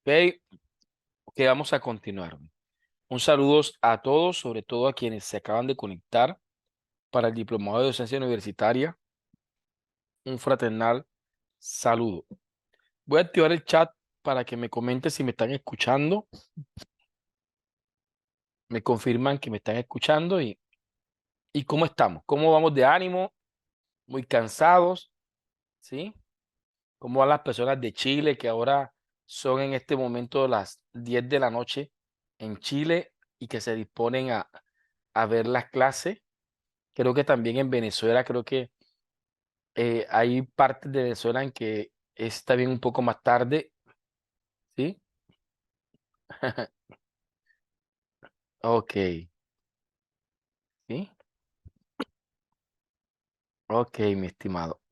Ok, ok, vamos a continuar. Un saludo a todos, sobre todo a quienes se acaban de conectar para el Diplomado de Docencia Universitaria. Un fraternal saludo. Voy a activar el chat para que me comenten si me están escuchando. Me confirman que me están escuchando y cómo estamos. ¿Cómo vamos de ánimo? Muy cansados, ¿sí? ¿Cómo van las personas de Chile que ahora son en este momento las 10 de la noche en Chile y que se disponen a ver las clases? Creo que también en Venezuela, creo que hay partes de Venezuela en que está bien un poco más tarde, ¿sí? Ok, ¿sí? Ok, mi estimado.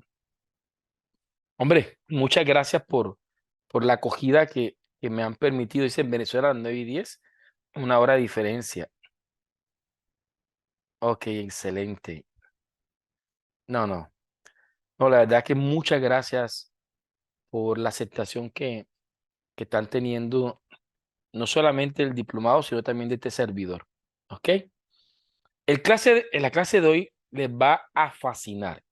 Hombre, muchas gracias por la acogida que me han permitido. Dice en Venezuela a las 9:10, una hora de diferencia. Ok, excelente. No, no. No, la verdad que muchas gracias por la aceptación que están teniendo, no solamente el diplomado, sino también de este servidor. ¿Ok? En la clase de hoy les va a fascinar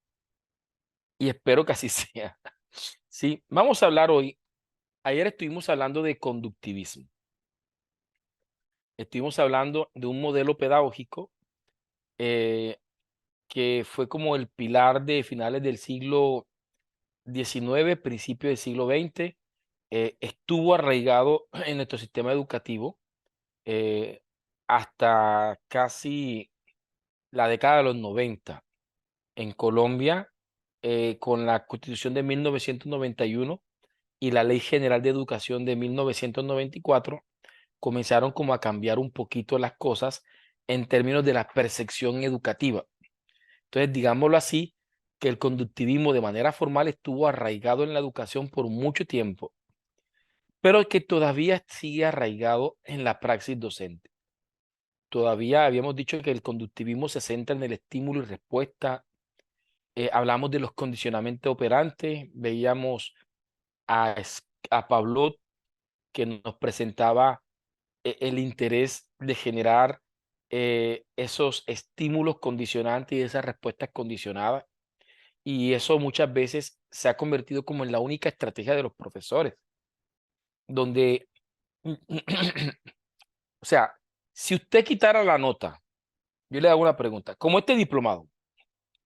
y espero que así sea. Sí, vamos a hablar hoy. Ayer estuvimos hablando de conductivismo. Estuvimos hablando de un modelo pedagógico eh, que fue como el pilar de finales del siglo XIX, principio del siglo XX. Estuvo arraigado en nuestro sistema educativo eh, hasta casi la década de los 90. En Colombia, con la Constitución de 1991 y la Ley General de Educación de 1994, comenzaron como a cambiar un poquito las cosas en términos de la percepción educativa. Entonces, digámoslo así, que el conductivismo de manera formal estuvo arraigado en la educación por mucho tiempo, pero que todavía sigue arraigado en la praxis docente. Todavía habíamos dicho que el conductivismo se centra en el estímulo y respuesta. Hablamos de los condicionamientos operantes, veíamos a Pablo que nos presentaba el interés de generar esos estímulos condicionantes y esas respuestas condicionadas. Y eso muchas veces se ha convertido como en la única estrategia de los profesores, donde, o sea, si usted quitara la nota, yo le hago una pregunta, como este diplomado,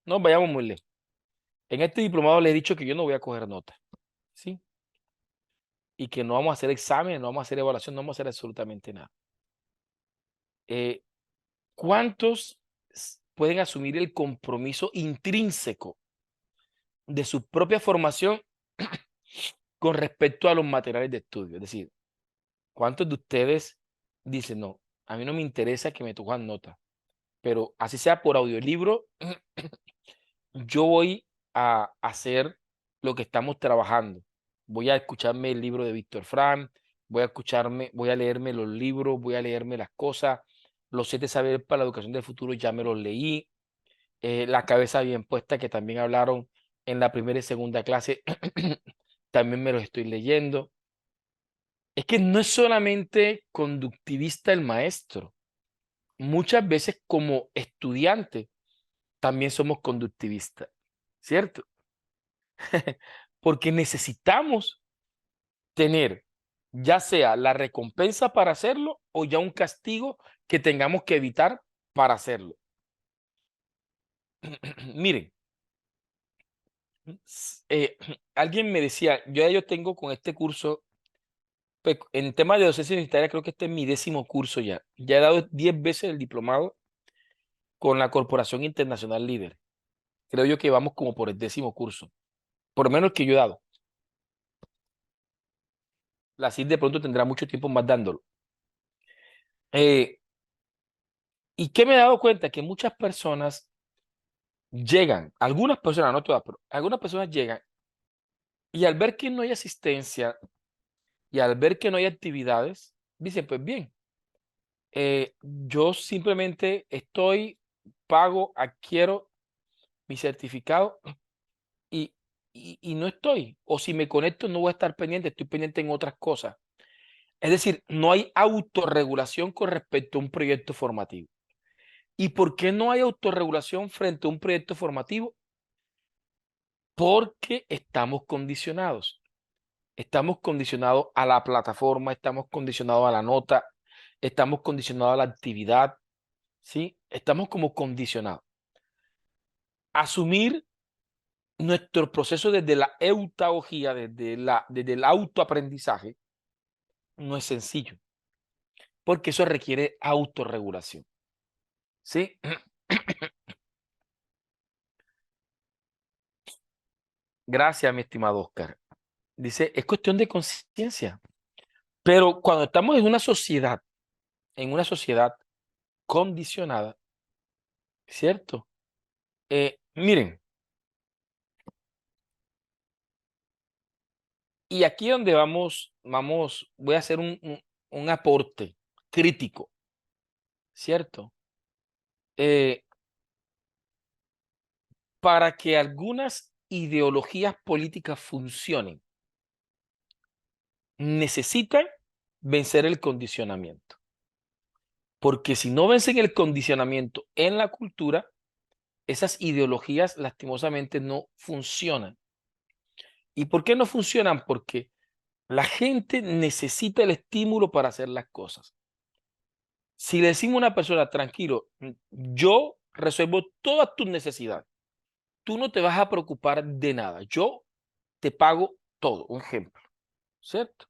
no vayamos muy lejos, en este diplomado le he dicho que yo no voy a coger nota, ¿sí? Y que no vamos a hacer exámenes, no vamos a hacer evaluación, no vamos a hacer absolutamente nada. Eh, ¿Cuántos pueden asumir el compromiso intrínseco de su propia formación con respecto a los materiales de estudio? Es decir, ¿cuántos de ustedes dicen, no, a mí no me interesa que me cojan nota, pero así sea por audiolibro, yo voy a hacer lo que estamos trabajando? Voy a escucharme el libro de Víctor Frank, voy a leerme los libros, voy a leerme las cosas, los 7 saberes para la educación del futuro ya me los leí, la cabeza bien puesta que también hablaron en la primera y segunda clase, también me los estoy leyendo. Es que no es solamente conductivista el maestro, muchas veces como estudiante también somos conductivistas, ¿cierto? Porque necesitamos tener ya sea la recompensa para hacerlo o ya un castigo que tengamos que evitar para hacerlo. Miren, alguien me decía, yo tengo con este curso, pues, en temas de docencia universitaria, creo que este es mi 10.º curso ya. Ya he dado 10 veces el diplomado con la Corporación Internacional Líder. Creo yo que vamos como por el 10.º curso, por lo menos el que yo he dado. La CID de pronto tendrá mucho tiempo más dándolo. Eh, ¿Y qué me he dado cuenta? Que muchas personas llegan, algunas personas, no todas, pero algunas personas llegan y al ver que no hay asistencia y al ver que no hay actividades, dicen, pues bien, yo simplemente estoy, pago, adquiero mi certificado y, y no estoy. O si me conecto no voy a estar pendiente, estoy pendiente en otras cosas. Es decir, no hay autorregulación con respecto a un proyecto formativo. ¿Y por qué no hay autorregulación frente a un proyecto formativo? Porque estamos condicionados. Estamos condicionados a la plataforma, estamos condicionados a la nota, estamos condicionados a la actividad, ¿sí? Estamos como condicionados. Asumir nuestro proceso desde la eutagogía, desde el autoaprendizaje, no es sencillo, porque eso requiere autorregulación, ¿sí? Gracias, mi estimado Oscar. Dice, es cuestión de conciencia. Pero cuando estamos en una sociedad condicionada, ¿cierto? Miren, y aquí donde voy a hacer un aporte crítico, ¿cierto? Eh, para que algunas ideologías políticas funcionen, necesitan vencer el condicionamiento. Porque si no vencen el condicionamiento en la cultura, esas ideologías lastimosamente no funcionan. ¿Y por qué no funcionan? Porque la gente necesita el estímulo para hacer las cosas. Si le decimos a una persona, tranquilo, yo resuelvo todas tus necesidades, tú no te vas a preocupar de nada, yo te pago todo, un ejemplo, ¿cierto?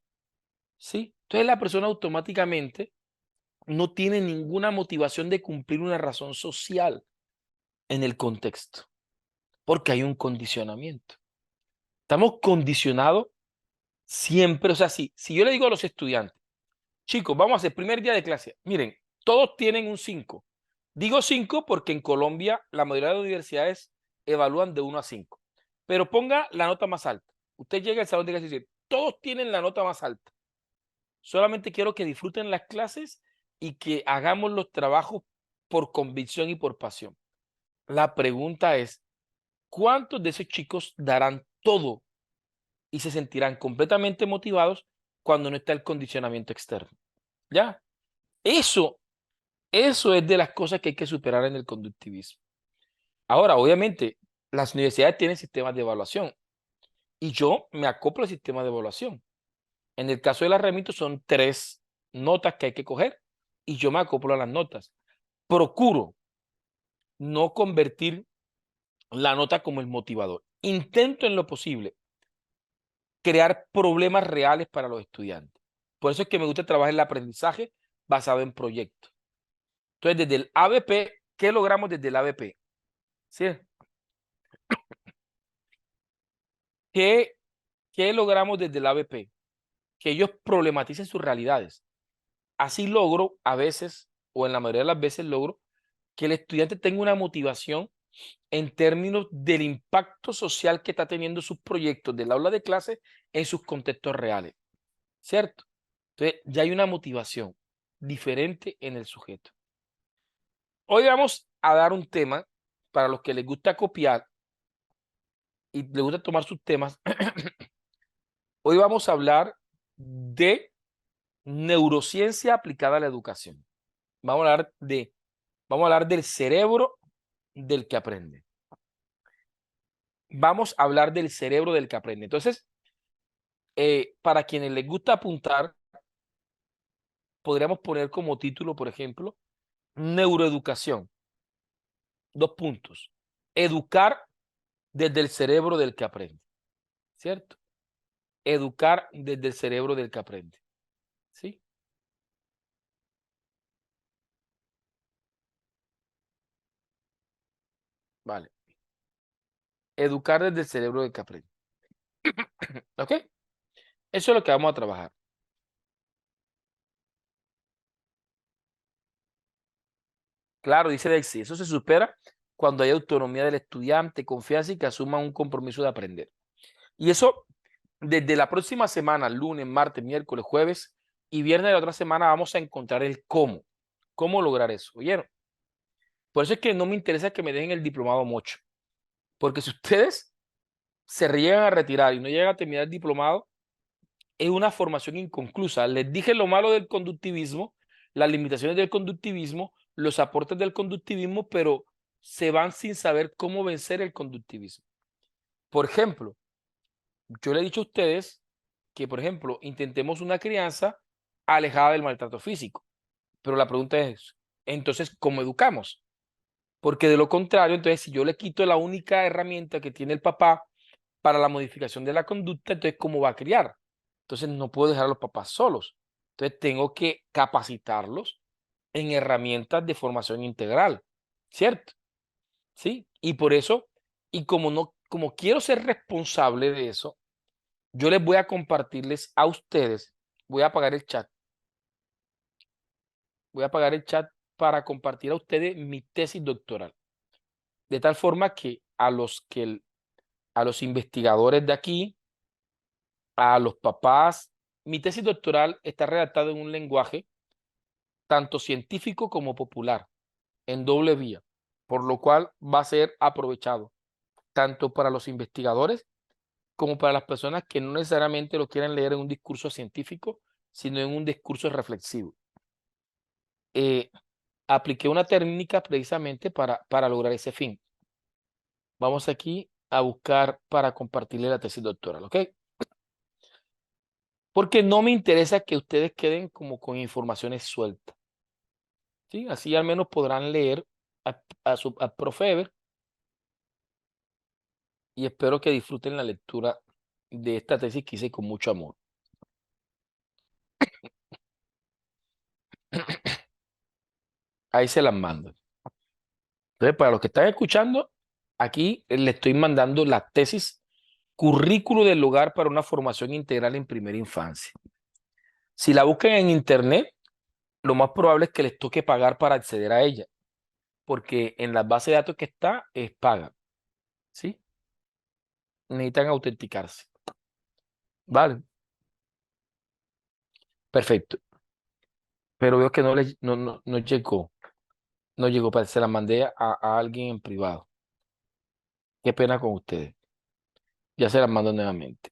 Sí. Entonces la persona automáticamente no tiene ninguna motivación de cumplir una razón social en el contexto, porque hay un condicionamiento. Estamos condicionados siempre, o sea, si yo le digo a los estudiantes, chicos, vamos a hacer primer día de clase, miren, todos tienen un 5. Digo 5 porque en Colombia la mayoría de las universidades evalúan de 1 a 5. Pero ponga la nota más alta. Usted llega al salón de clase y dice, todos tienen la nota más alta. Solamente quiero que disfruten las clases y que hagamos los trabajos por convicción y por pasión. La pregunta es, ¿cuántos de esos chicos darán todo y se sentirán completamente motivados cuando no está el condicionamiento externo? ¿Ya? Eso, eso es de las cosas que hay que superar en el conductivismo. Ahora, obviamente, las universidades tienen sistemas de evaluación y yo me acoplo al sistema de evaluación. En el caso de la Remito son 3 notas que hay que coger y yo me acoplo a las notas. Procuro no convertir la nota como el motivador. Intento en lo posible crear problemas reales para los estudiantes. Por eso es que me gusta trabajar el aprendizaje basado en proyectos. Entonces, desde el ABP, ¿qué logramos desde el ABP? ¿Sí? ¿Qué, ¿Qué logramos desde el ABP? Que ellos problematicen sus realidades. Así logro a veces, o en la mayoría de las veces logro, que el estudiante tenga una motivación en términos del impacto social que está teniendo sus proyectos del aula de clase en sus contextos reales, ¿cierto? Entonces, ya hay una motivación diferente en el sujeto. Hoy vamos a dar un tema para los que les gusta copiar y les gusta tomar sus temas. Hoy vamos a hablar de neurociencia aplicada a la educación. Vamos a hablar del cerebro del que aprende. Vamos a hablar del cerebro del que aprende. Entonces, para quienes les gusta apuntar, podríamos poner como título, por ejemplo, neuroeducación. 2 puntos. Educar desde el cerebro del que aprende. ¿Cierto? Educar desde el cerebro del que aprende. ¿Sí? Vale. Educar desde el cerebro del que aprende. ¿Ok? Eso es lo que vamos a trabajar. Claro, dice Dexy, eso se supera cuando hay autonomía del estudiante, confianza y que asuma un compromiso de aprender. Y eso desde la próxima semana, lunes, martes, miércoles, jueves y viernes de la otra semana vamos a encontrar el cómo. ¿Cómo lograr eso? ¿Oyeron? Por eso es que no me interesa que me dejen el diplomado mocho. Porque si ustedes se llegan a retirar y no llegan a terminar el diplomado, es una formación inconclusa. Les dije lo malo del conductivismo, las limitaciones del conductivismo, los aportes del conductivismo, pero se van sin saber cómo vencer el conductivismo. Por ejemplo, yo le he dicho a ustedes que, por ejemplo, intentemos una crianza alejada del maltrato físico. Pero la pregunta es, entonces, ¿cómo educamos? Porque de lo contrario, entonces, si yo le quito la única herramienta que tiene el papá para la modificación de la conducta, entonces, ¿cómo va a criar? Entonces, no puedo dejar a los papás solos. Entonces, tengo que capacitarlos en herramientas de formación integral, ¿cierto? ¿Sí? Y por eso, y como no, como quiero ser responsable de eso, yo les voy a compartirles a ustedes, voy a apagar el chat, voy a apagar el chat para compartir a ustedes mi tesis doctoral. De tal forma que a los investigadores de aquí, a los papás, mi tesis doctoral está redactada en un lenguaje tanto científico como popular, en doble vía, por lo cual va a ser aprovechado tanto para los investigadores como para las personas que no necesariamente lo quieren leer en un discurso científico, sino en un discurso reflexivo. Eh, Apliqué una técnica precisamente para lograr ese fin. Vamos aquí a buscar para compartirle la tesis doctoral, ¿ok? Porque no me interesa que ustedes queden como con informaciones sueltas, ¿sí? Así al menos podrán leer a Profeber y espero que disfruten la lectura de esta tesis que hice con mucho amor. Ahí se las mando. Entonces, para los que están escuchando, aquí les estoy mandando la tesis Currículo del Hogar para una formación integral en primera infancia. Si la buscan en internet, lo más probable es que les toque pagar para acceder a ella, porque en las bases de datos que está es paga, ¿sí? Necesitan autenticarse. Vale, perfecto. Pero veo que no llegó. No llegó, para se la mandé a alguien en privado. Qué pena con ustedes. Ya se las mando nuevamente.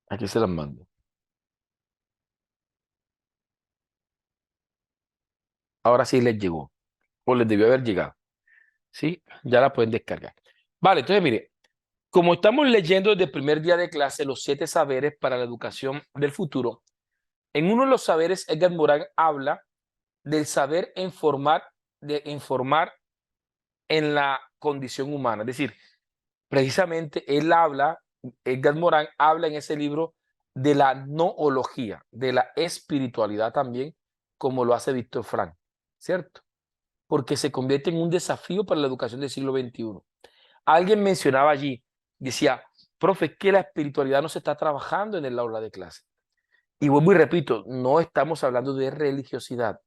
Aquí se las mando. Ahora sí les llegó. O les debió haber llegado. ¿Sí? Ya la pueden descargar. Vale, entonces mire, como estamos leyendo desde el primer día de clase los 7 saberes para la educación del futuro, en uno de los saberes Edgar Morin habla del saber informar en la condición humana. Es decir, precisamente Edgar Morin habla en ese libro de la noología, de la espiritualidad también, como lo hace Víctor Frank, ¿cierto? Porque se convierte en un desafío para la educación del siglo XXI. Alguien mencionaba allí, decía, profe, que la espiritualidad no se está trabajando en el aula de clase. Y vuelvo y repito, no estamos hablando de religiosidad.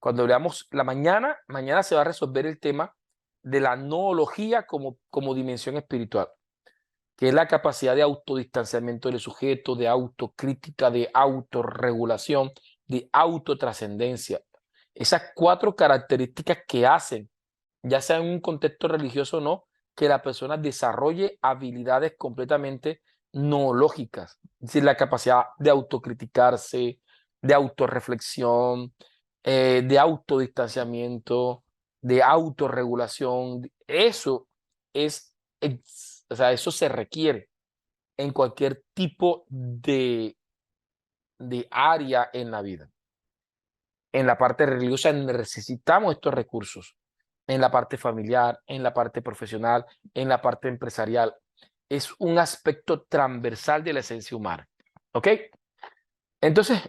Cuando veamos la mañana se va a resolver el tema de la noología como dimensión espiritual, que es la capacidad de autodistanciamiento del sujeto, de autocrítica, de autorregulación, de autotrascendencia. Esas 4 características que hacen, ya sea en un contexto religioso o no, que la persona desarrolle habilidades completamente noológicas. Es decir, la capacidad de autocriticarse, de autorreflexión, de autodistanciamiento, de autorregulación. O sea, eso se requiere en cualquier tipo de área en la vida. En la parte religiosa necesitamos estos recursos, en la parte familiar, en la parte profesional, en la parte empresarial. Es un aspecto transversal de la esencia humana. ¿Ok? Entonces,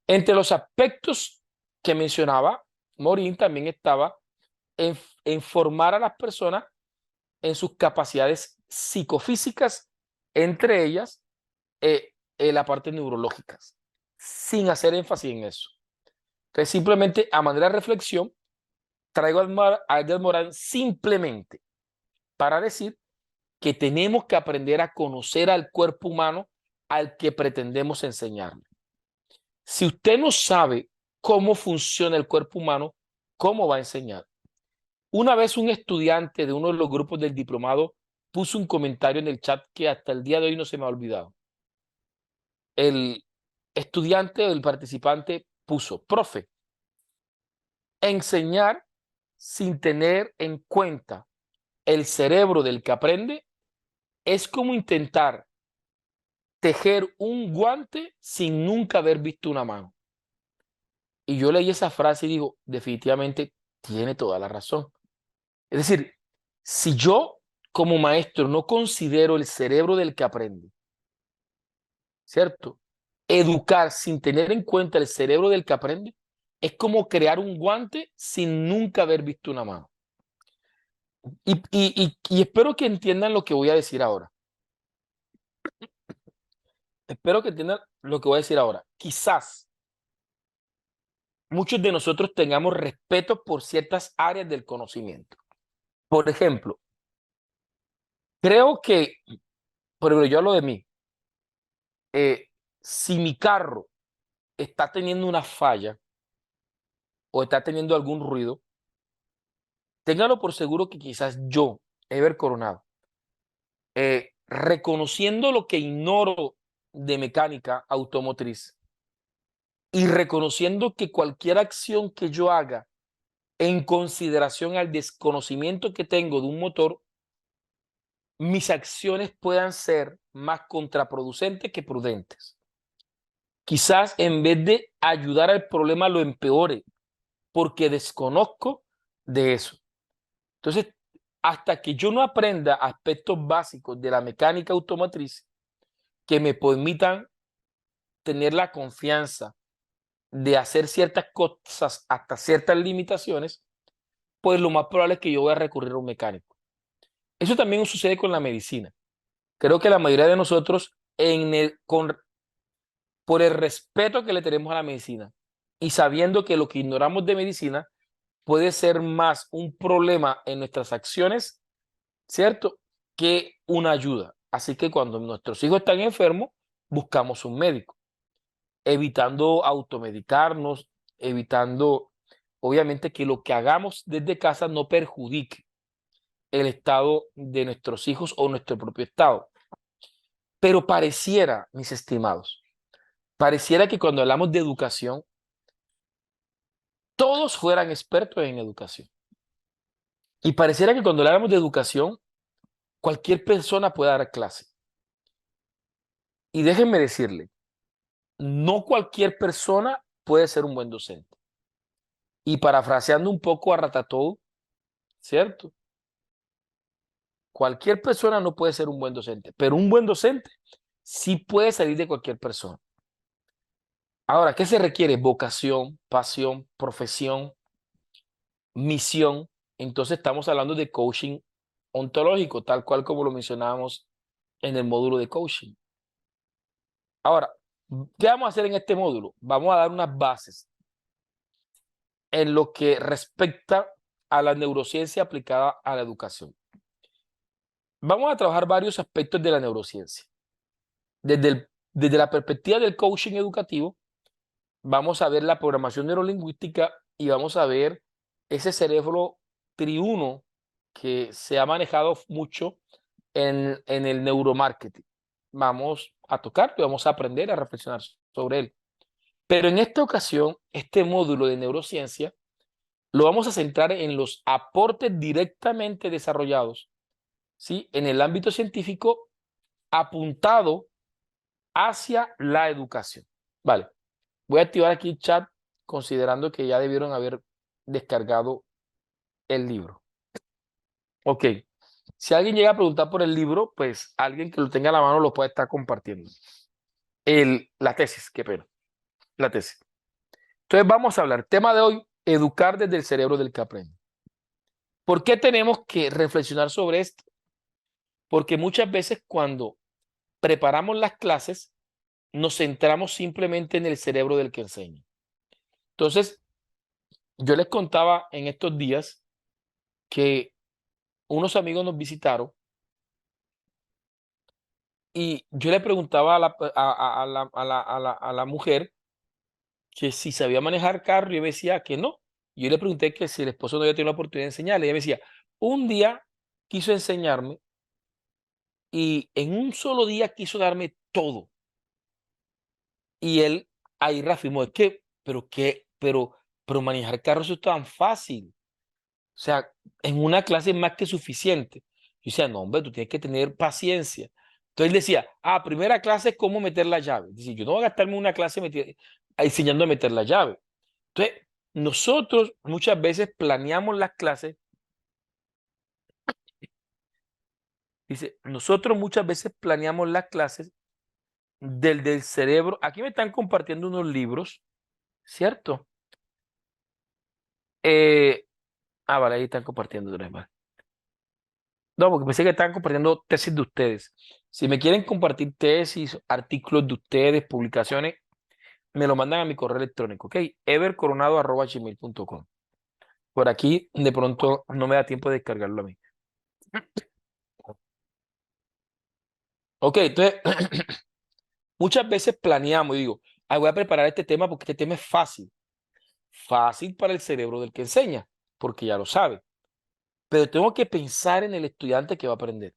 entre los aspectos que mencionaba, Morin también estaba en formar a las personas en sus capacidades psicofísicas, entre ellas la parte neurológicas, sin hacer énfasis en eso. Entonces, simplemente a manera de reflexión, traigo a Edgar Morin simplemente para decir que tenemos que aprender a conocer al cuerpo humano al que pretendemos enseñarle. Si usted no sabe cómo funciona el cuerpo humano, ¿cómo va a enseñar? Una vez un estudiante de uno de los grupos del diplomado puso un comentario en el chat que hasta el día de hoy no se me ha olvidado. El estudiante o el participante puso: profe, enseñar sin tener en cuenta el cerebro del que aprende es como intentar tejer un guante sin nunca haber visto una mano. Y yo leí esa frase y digo, definitivamente tiene toda la razón. Es decir, si yo como maestro no considero el cerebro del que aprende, ¿cierto? Educar sin tener en cuenta el cerebro del que aprende es como crear un guante sin nunca haber visto una mano. Y espero que entiendan lo que voy a decir ahora. Espero que entiendan lo que voy a decir ahora. Quizás muchos de nosotros tengamos respeto por ciertas áreas del conocimiento. Por ejemplo, creo que, por ejemplo, yo hablo de mí, si mi carro está teniendo una falla o está teniendo algún ruido, téngalo por seguro que quizás yo, Ever Coronado, reconociendo lo que ignoro de mecánica automotriz y reconociendo que cualquier acción que yo haga en consideración al desconocimiento que tengo de un motor, mis acciones puedan ser más contraproducentes que prudentes. Quizás en vez de ayudar al problema lo empeore porque desconozco de eso. Entonces, hasta que yo no aprenda aspectos básicos de la mecánica automotriz que me permitan tener la confianza de hacer ciertas cosas hasta ciertas limitaciones, pues lo más probable es que yo voy a recurrir a un mecánico. Eso también sucede con la medicina. Creo que la mayoría de nosotros, por el respeto que le tenemos a la medicina y sabiendo que lo que ignoramos de medicina puede ser más un problema en nuestras acciones, ¿cierto? Que una ayuda. Así que cuando nuestros hijos están enfermos, buscamos un médico, evitando automedicarnos, evitando, obviamente, que lo que hagamos desde casa no perjudique el estado de nuestros hijos o nuestro propio estado. Pero pareciera, mis estimados, pareciera que cuando hablamos de educación, todos fueran expertos en educación. Y pareciera que cuando hablamos de educación, cualquier persona puede dar clase. Y déjenme decirle, no cualquier persona puede ser un buen docente. Y parafraseando un poco a Ratatouille, ¿cierto? Cualquier persona no puede ser un buen docente, pero un buen docente sí puede salir de cualquier persona. Ahora, ¿qué se requiere? Vocación, pasión, profesión, misión. Entonces estamos hablando de coaching ontológico, tal cual como lo mencionábamos en el módulo de coaching. Ahora, ¿qué vamos a hacer en este módulo? Vamos a dar unas bases en lo que respecta a la neurociencia aplicada a la educación. Vamos a trabajar varios aspectos de la neurociencia. Desde la perspectiva del coaching educativo, vamos a ver la programación neurolingüística y vamos a ver ese cerebro triuno que se ha manejado mucho en el neuromarketing. Vamos a tocar y vamos a aprender a reflexionar sobre él. Pero en esta ocasión, este módulo de neurociencia lo vamos a centrar en los aportes directamente desarrollados, ¿sí?, en el ámbito científico apuntado hacia la educación. Vale, voy a activar aquí el chat considerando que ya debieron haber descargado el libro. Ok, si alguien llega a preguntar por el libro, pues alguien que lo tenga a la mano lo puede estar compartiendo. La tesis, qué pena, la tesis. Entonces vamos a hablar, tema de hoy, educar desde el cerebro del que aprende. ¿Por qué tenemos que reflexionar sobre esto? Porque muchas veces cuando preparamos las clases, nos centramos simplemente en el cerebro del que enseña. Entonces, yo les contaba en estos días que unos amigos nos visitaron y yo le preguntaba a la mujer que si sabía manejar carro y ella me decía que no. Yo le pregunté que si el esposo no había tenido la oportunidad de enseñarle. Ella me decía, un día quiso enseñarme y en un solo día quiso darme todo. Y él ahí reafirmó, es que, pero manejar carros es tan fácil. O sea, en una clase es más que suficiente. Yo decía, no, hombre, tú tienes que tener paciencia. Entonces él decía, primera clase es cómo meter la llave. Dice, yo no voy a gastarme una clase enseñando a meter la llave. Entonces, nosotros muchas veces planeamos las clases. Dice, nosotros muchas veces planeamos las clases del cerebro. Aquí me están compartiendo unos libros, ¿cierto? Eh, vale, ahí están compartiendo otra vez, vale. No, porque pensé que estaban compartiendo tesis de ustedes. Si me quieren compartir tesis, artículos de ustedes, publicaciones, me lo mandan a mi correo electrónico, ¿ok? evercoronado@gmail.com. Por aquí, de pronto, no me da tiempo de descargarlo a mí. Ok, entonces, muchas veces planeamos y digo, voy a preparar este tema porque este tema es fácil. Fácil para el cerebro del que enseña, porque ya lo sabe. Pero tengo que pensar en el estudiante que va a aprender.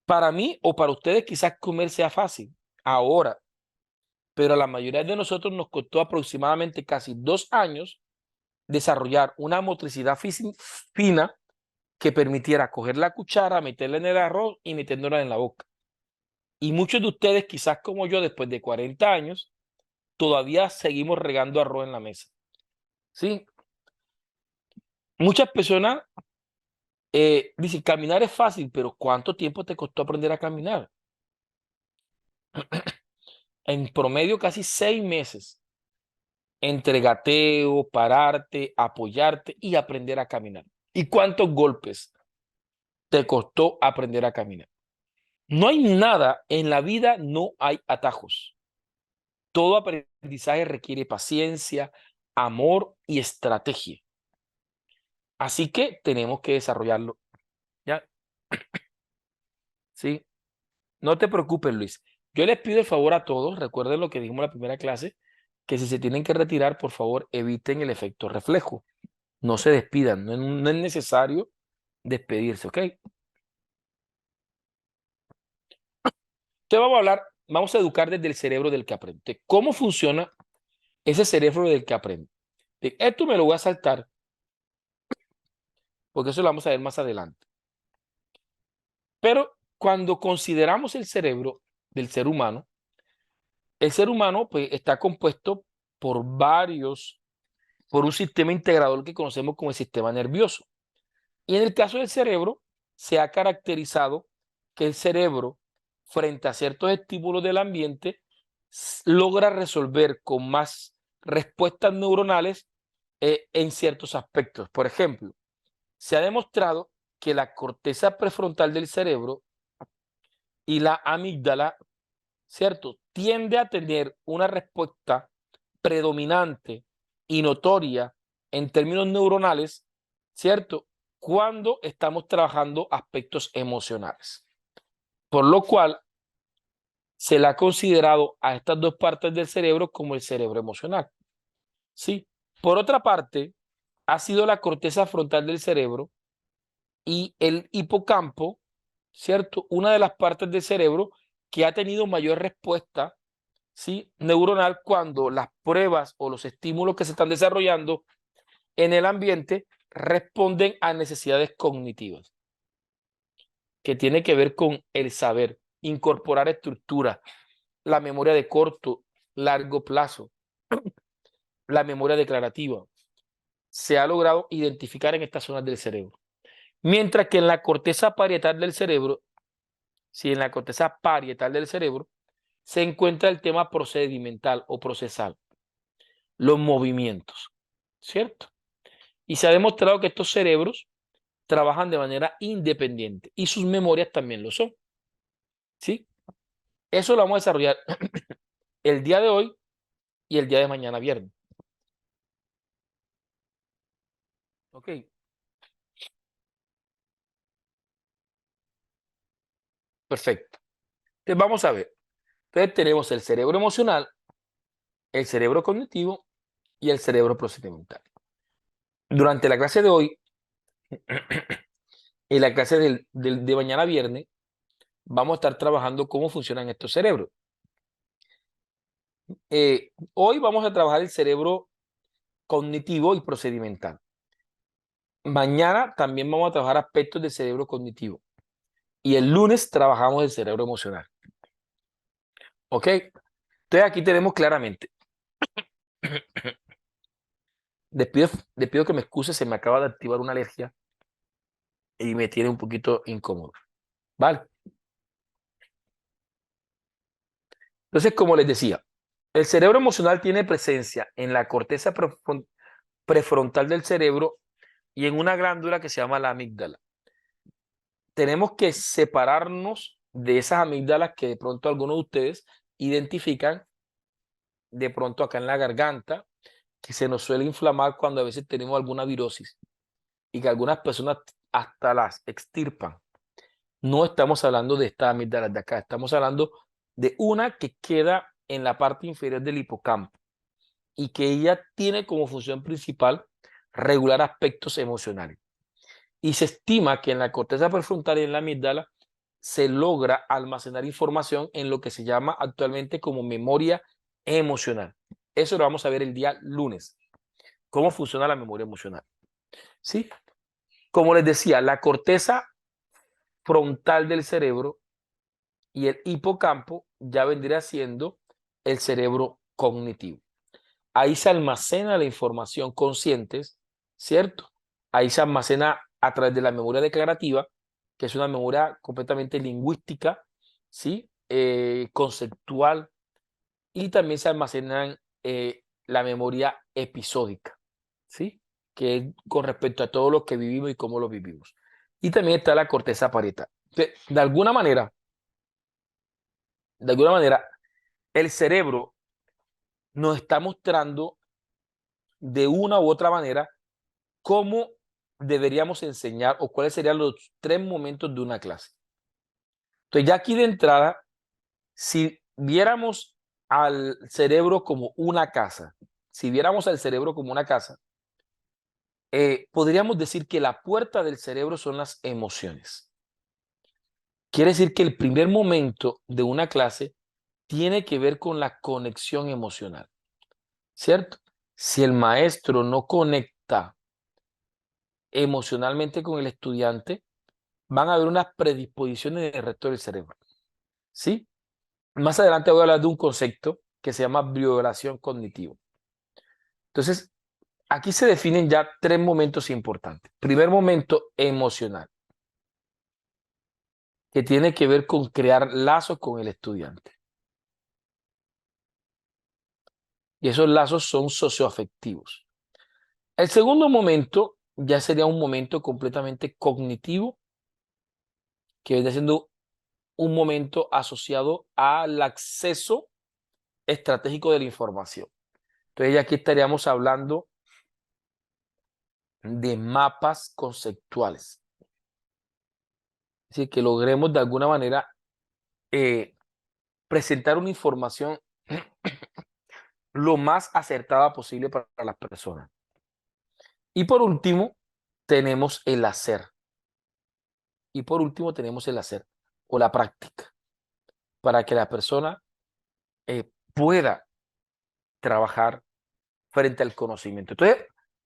Para mí o para ustedes quizás comer sea fácil ahora, pero a la mayoría de nosotros nos costó aproximadamente casi 2 años desarrollar una motricidad fina que permitiera coger la cuchara, meterla en el arroz y metiéndola en la boca. Y muchos de ustedes, quizás como yo, después de 40 años, todavía seguimos regando arroz en la mesa. ¿Sí? Muchas personas dicen, caminar es fácil, pero ¿cuánto tiempo te costó aprender a caminar? En promedio, casi 6 meses. Entre gateo, pararte, apoyarte y aprender a caminar. ¿Y cuántos golpes te costó aprender a caminar? No hay nada en la vida, no hay atajos. Todo aprendizaje requiere paciencia, amor y estrategia. Así que tenemos que desarrollarlo. ¿Ya? ¿Sí? No te preocupes, Luis. Yo les pido el favor a todos, recuerden lo que dijimos en la primera clase, que si se tienen que retirar, por favor, eviten el efecto reflejo. No se despidan, no es necesario despedirse, ¿ok? Entonces vamos a educar desde el cerebro del que aprende. ¿Cómo funciona ese cerebro del que aprende? Esto me lo voy a saltar, porque eso lo vamos a ver más adelante. Pero cuando consideramos el cerebro del ser humano, el ser humano pues, está compuesto por por un sistema integrador que conocemos como el sistema nervioso. Y en el caso del cerebro, se ha caracterizado que el cerebro, frente a ciertos estímulos del ambiente, logra resolver con más respuestas neuronales en ciertos aspectos. Por ejemplo, se ha demostrado que la corteza prefrontal del cerebro y la amígdala, ¿cierto?, tiende a tener una respuesta predominante y notoria en términos neuronales, ¿cierto?, cuando estamos trabajando aspectos emocionales. Por lo cual, se le ha considerado a estas dos partes del cerebro como el cerebro emocional. ¿Sí? Por otra parte, ha sido la corteza frontal del cerebro y el hipocampo, ¿cierto? Una de las partes del cerebro que ha tenido mayor respuesta, ¿sí?, neuronal cuando las pruebas o los estímulos que se están desarrollando en el ambiente responden a necesidades cognitivas, que tiene que ver con el saber, incorporar estructura, la memoria de corto, largo plazo, la memoria declarativa. Se ha logrado identificar en estas zonas del cerebro. Mientras que en la corteza parietal del cerebro, si en la corteza parietal del cerebro, se encuentra el tema procedimental o procesal, los movimientos, ¿cierto? Y se ha demostrado que estos cerebros trabajan de manera independiente y sus memorias también lo son, ¿sí? Eso lo vamos a desarrollar el día de hoy y el día de mañana viernes. ¿Ok? Perfecto. Entonces vamos a ver. Entonces tenemos el cerebro emocional, el cerebro cognitivo y el cerebro procedimental. Durante la clase de hoy y la clase de mañana viernes, vamos a estar trabajando cómo funcionan estos cerebros. Hoy vamos a trabajar el cerebro cognitivo y procedimental. Mañana también vamos a trabajar aspectos del cerebro cognitivo. Y el lunes trabajamos el cerebro emocional. ¿Ok? Entonces aquí tenemos claramente. Les pido que me excuse, se me acaba de activar una alergia y me tiene un poquito incómodo. ¿Vale? Entonces, como les decía, el cerebro emocional tiene presencia en la corteza prefrontal del cerebro y en una glándula que se llama la amígdala. Tenemos que separarnos de esas amígdalas que de pronto algunos de ustedes identifican de pronto acá en la garganta, que se nos suele inflamar cuando a veces tenemos alguna virosis y que algunas personas hasta las extirpan. No estamos hablando de esta amígdala de acá, estamos hablando de una que queda en la parte inferior del hipocampo y que ella tiene como función principal regular aspectos emocionales. Y se estima que en la corteza prefrontal y en la amígdala se logra almacenar información en lo que se llama actualmente como memoria emocional. Eso lo vamos a ver el día lunes. ¿Cómo funciona la memoria emocional? ¿Sí? Como les decía, la corteza frontal del cerebro y el hipocampo ya vendría siendo el cerebro cognitivo. Ahí se almacena la información consciente, ¿cierto? Ahí se almacena a través de la memoria declarativa, que es una memoria completamente lingüística, ¿sí? Conceptual, y también se almacena la memoria episódica, ¿sí? Que es con respecto a todo lo que vivimos y cómo lo vivimos. Y también está la corteza parietal. De alguna manera, el cerebro nos está mostrando de una u otra manera cómo deberíamos enseñar o cuáles serían los 3 momentos de una clase. Entonces, ya aquí de entrada, si viéramos al cerebro como una casa, si viéramos al cerebro como una casa, podríamos decir que la puerta del cerebro son las emociones. Quiere decir que el primer momento de una clase tiene que ver con la conexión emocional, ¿cierto? Si el maestro no conecta emocionalmente con el estudiante, van a haber unas predisposiciones en el resto del cerebro, ¿sí? Más adelante voy a hablar de un concepto que se llama violación cognitiva. Entonces, aquí se definen ya 3 momentos importantes. Primer momento, emocional, que tiene que ver con crear lazos con el estudiante. Y esos lazos son socioafectivos. El segundo momento ya sería un momento completamente cognitivo, que viene siendo un momento asociado al acceso estratégico de la información. Entonces, ya aquí estaríamos hablando de mapas conceptuales. Es decir, que logremos de alguna manera presentar una información lo más acertada posible para las personas. Y por último, tenemos el hacer. Y por último, tenemos el hacer o la práctica para que la persona pueda trabajar frente al conocimiento. Entonces,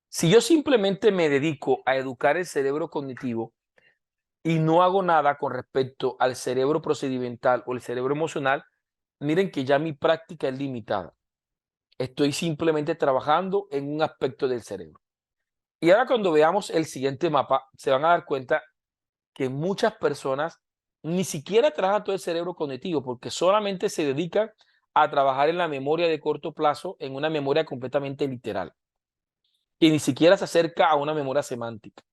si yo simplemente me dedico a educar el cerebro cognitivo y no hago nada con respecto al cerebro procedimental o el cerebro emocional, miren que ya mi práctica es limitada. Estoy simplemente trabajando en un aspecto del cerebro. Y ahora cuando veamos el siguiente mapa, se van a dar cuenta que muchas personas ni siquiera trabajan todo el cerebro cognitivo porque solamente se dedican a trabajar en la memoria de corto plazo, en una memoria completamente literal, y ni siquiera se acerca a una memoria semántica.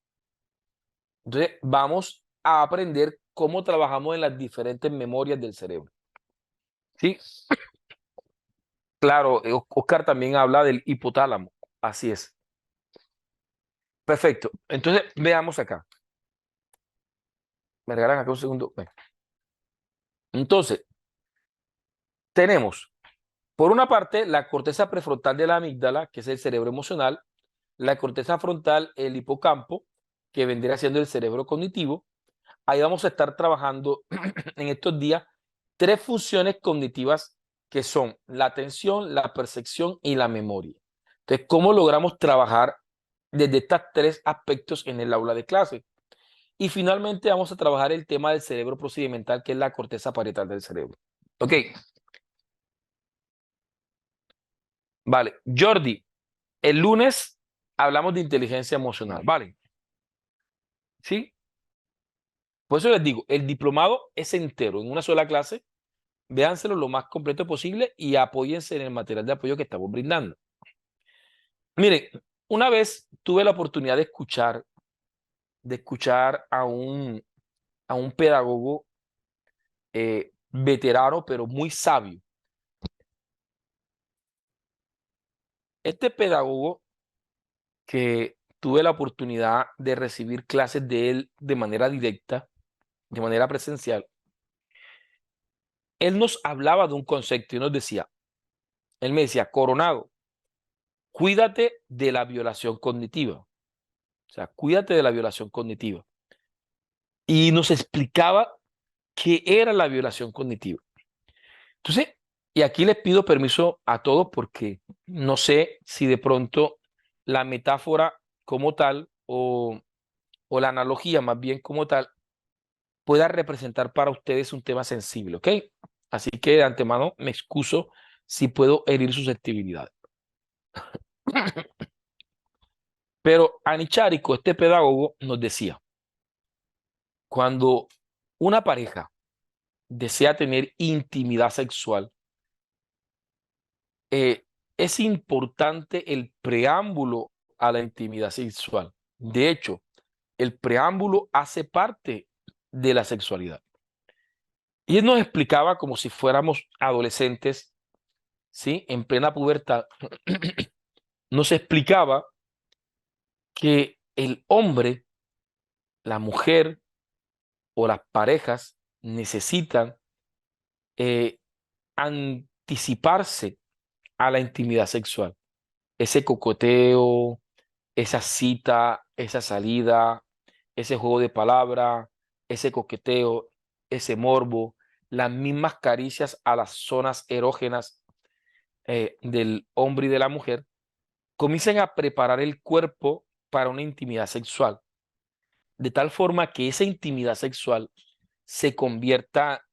Entonces, vamos a aprender cómo trabajamos en las diferentes memorias del cerebro. Sí, claro, Oscar también habla del hipotálamo. Así es. Perfecto. Entonces, veamos acá. Me regalan acá un segundo. Ven. Entonces, tenemos, por una parte, la corteza prefrontal de la amígdala, que es el cerebro emocional, la corteza frontal, el hipocampo, que vendría siendo el cerebro cognitivo. Ahí vamos a estar trabajando en estos días 3 funciones cognitivas que son la atención, la percepción y la memoria. Entonces, ¿cómo logramos trabajar desde estos 3 aspectos en el aula de clase? Y finalmente vamos a trabajar el tema del cerebro procedimental, que es la corteza parietal del cerebro. Ok, vale. Jordi, el lunes hablamos de inteligencia emocional, ¿vale? Sí, por eso les digo, el diplomado es entero, en una sola clase. Véanselo lo más completo posible y apóyense en el material de apoyo que estamos brindando. Miren, una vez tuve la oportunidad de escuchar a un pedagogo veterano, pero muy sabio. Este pedagogo que tuve la oportunidad de recibir clases de él de manera directa, de manera presencial, él nos hablaba de un concepto y nos decía, él me decía, Coronado, cuídate de la violación cognitiva. O sea, cuídate de la violación cognitiva. Y nos explicaba qué era la violación cognitiva. Entonces, y aquí les pido permiso a todos porque no sé si de pronto la metáfora como tal o la analogía más bien como tal pueda representar para ustedes un tema sensible, ¿ok? Así que de antemano me excuso si puedo herir susceptibilidad. Pero Anicharico, este pedagogo, nos decía, cuando una pareja desea tener intimidad sexual, es importante el preámbulo a la intimidad sexual. De hecho, el preámbulo hace parte de la sexualidad. Y él nos explicaba como si fuéramos adolescentes, ¿sí? En plena pubertad, nos explicaba que el hombre, la mujer o las parejas necesitan eh, anticiparse a la intimidad sexual. Ese cocoteo, esa cita, esa salida, ese juego de palabra, ese coqueteo, ese morbo, las mismas caricias a las zonas erógenas del hombre y de la mujer, comienzan a preparar el cuerpo para una intimidad sexual, de tal forma que esa intimidad sexual se convierta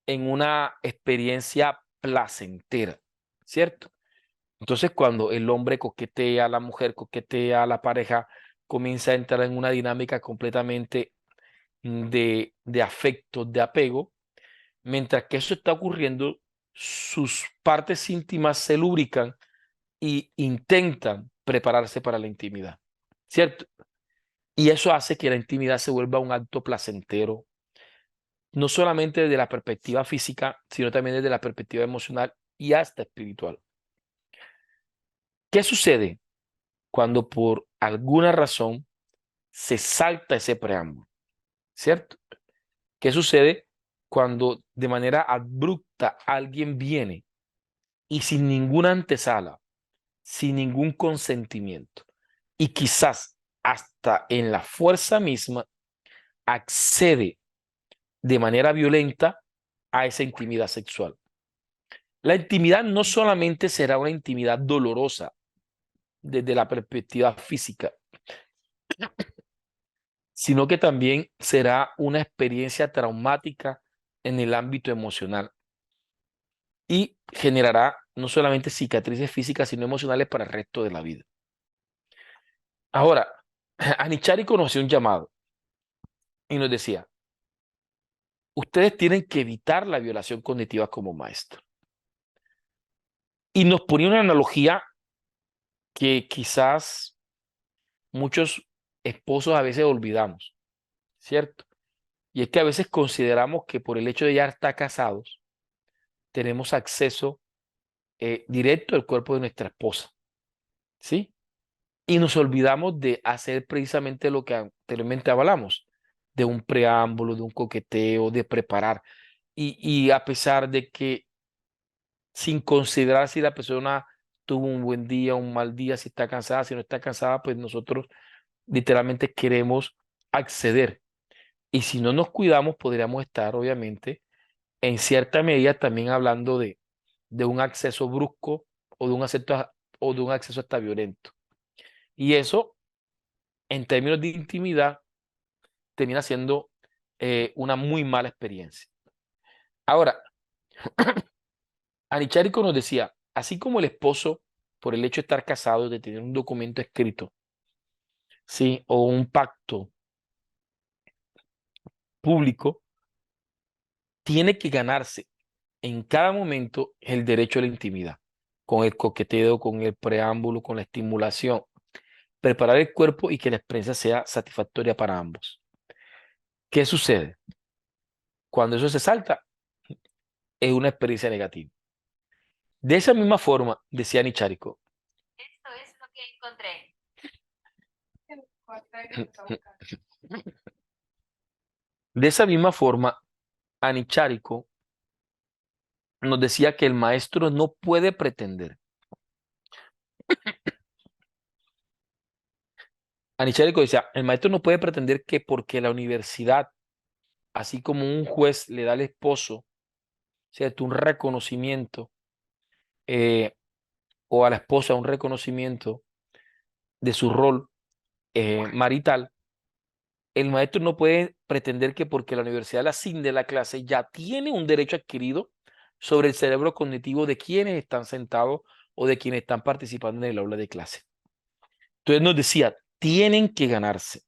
en una experiencia placentera, ¿cierto? Entonces, cuando el hombre coquetea, la mujer coquetea, la pareja comienza a entrar en una dinámica completamente de afecto, de apego, mientras que eso está ocurriendo, sus partes íntimas se lubrican y intentan prepararse para la intimidad, ¿cierto? Y eso hace que la intimidad se vuelva un acto placentero, no solamente desde la perspectiva física, sino también desde la perspectiva emocional y hasta espiritual. ¿Qué sucede cuando por alguna razón se salta ese preámbulo? ¿Cierto? ¿Qué sucede cuando de manera abrupta alguien viene y sin ninguna antesala, sin ningún consentimiento y quizás hasta en la fuerza misma accede de manera violenta a esa intimidad sexual? La intimidad no solamente será una intimidad dolorosa desde la perspectiva física, sino que también será una experiencia traumática en el ámbito emocional y generará no solamente cicatrices físicas, sino emocionales para el resto de la vida. Ahora, Anichari conoció un llamado y nos decía, ustedes tienen que evitar la violación cognitiva como maestro. Y nos ponía una analogía que quizás muchos esposos a veces olvidamos, ¿cierto? Y es que a veces consideramos que por el hecho de ya estar casados, tenemos acceso directo al cuerpo de nuestra esposa, ¿sí? Y nos olvidamos de hacer precisamente lo que anteriormente hablamos, de un preámbulo, de un coqueteo, de preparar. Y a pesar de que sin considerar si la persona tuvo un buen día, un mal día, si está cansada, si no está cansada, pues nosotros literalmente queremos acceder. Y si no nos cuidamos, podríamos estar, obviamente, en cierta medida también hablando de un acceso brusco o de un o de un acceso hasta violento. Y eso, en términos de intimidad, termina siendo una muy mala experiencia. Ahora, Anicharico nos decía, así como el esposo, por el hecho de estar casado, de tener un documento escrito, ¿sí? O un pacto público, tiene que ganarse en cada momento el derecho a la intimidad, con el coqueteo, con el preámbulo, con la estimulación, preparar el cuerpo y que la experiencia sea satisfactoria para ambos. ¿Qué sucede? Cuando eso se salta, es una experiencia negativa. De esa misma forma, decía Nichárico, esto es lo que encontré. De esa misma forma, Anichárico nos decía que el maestro no puede pretender. Anichárico decía, el maestro no puede pretender que porque la universidad, así como un juez le da al esposo, ¿cierto? Un reconocimiento, eh, o a la esposa un reconocimiento de su rol marital, el maestro no puede pretender que porque la universidad le asigne la clase ya tiene un derecho adquirido sobre el cerebro cognitivo de quienes están sentados o de quienes están participando en el aula de clase. Entonces nos decía, tienen que ganarse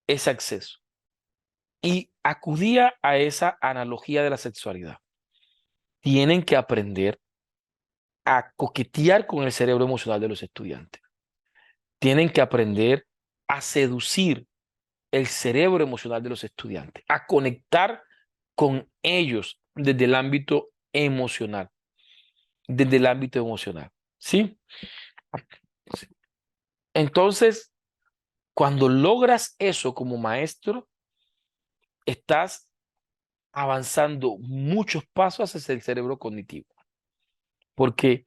ese acceso. Y acudía a esa analogía de la sexualidad. Tienen que aprender a coquetear con el cerebro emocional de los estudiantes. Tienen que aprender a seducir el cerebro emocional de los estudiantes, a conectar con ellos desde el ámbito emocional, desde el ámbito emocional, ¿sí? Entonces, cuando logras eso como maestro, estás avanzando muchos pasos hacia el cerebro cognitivo, porque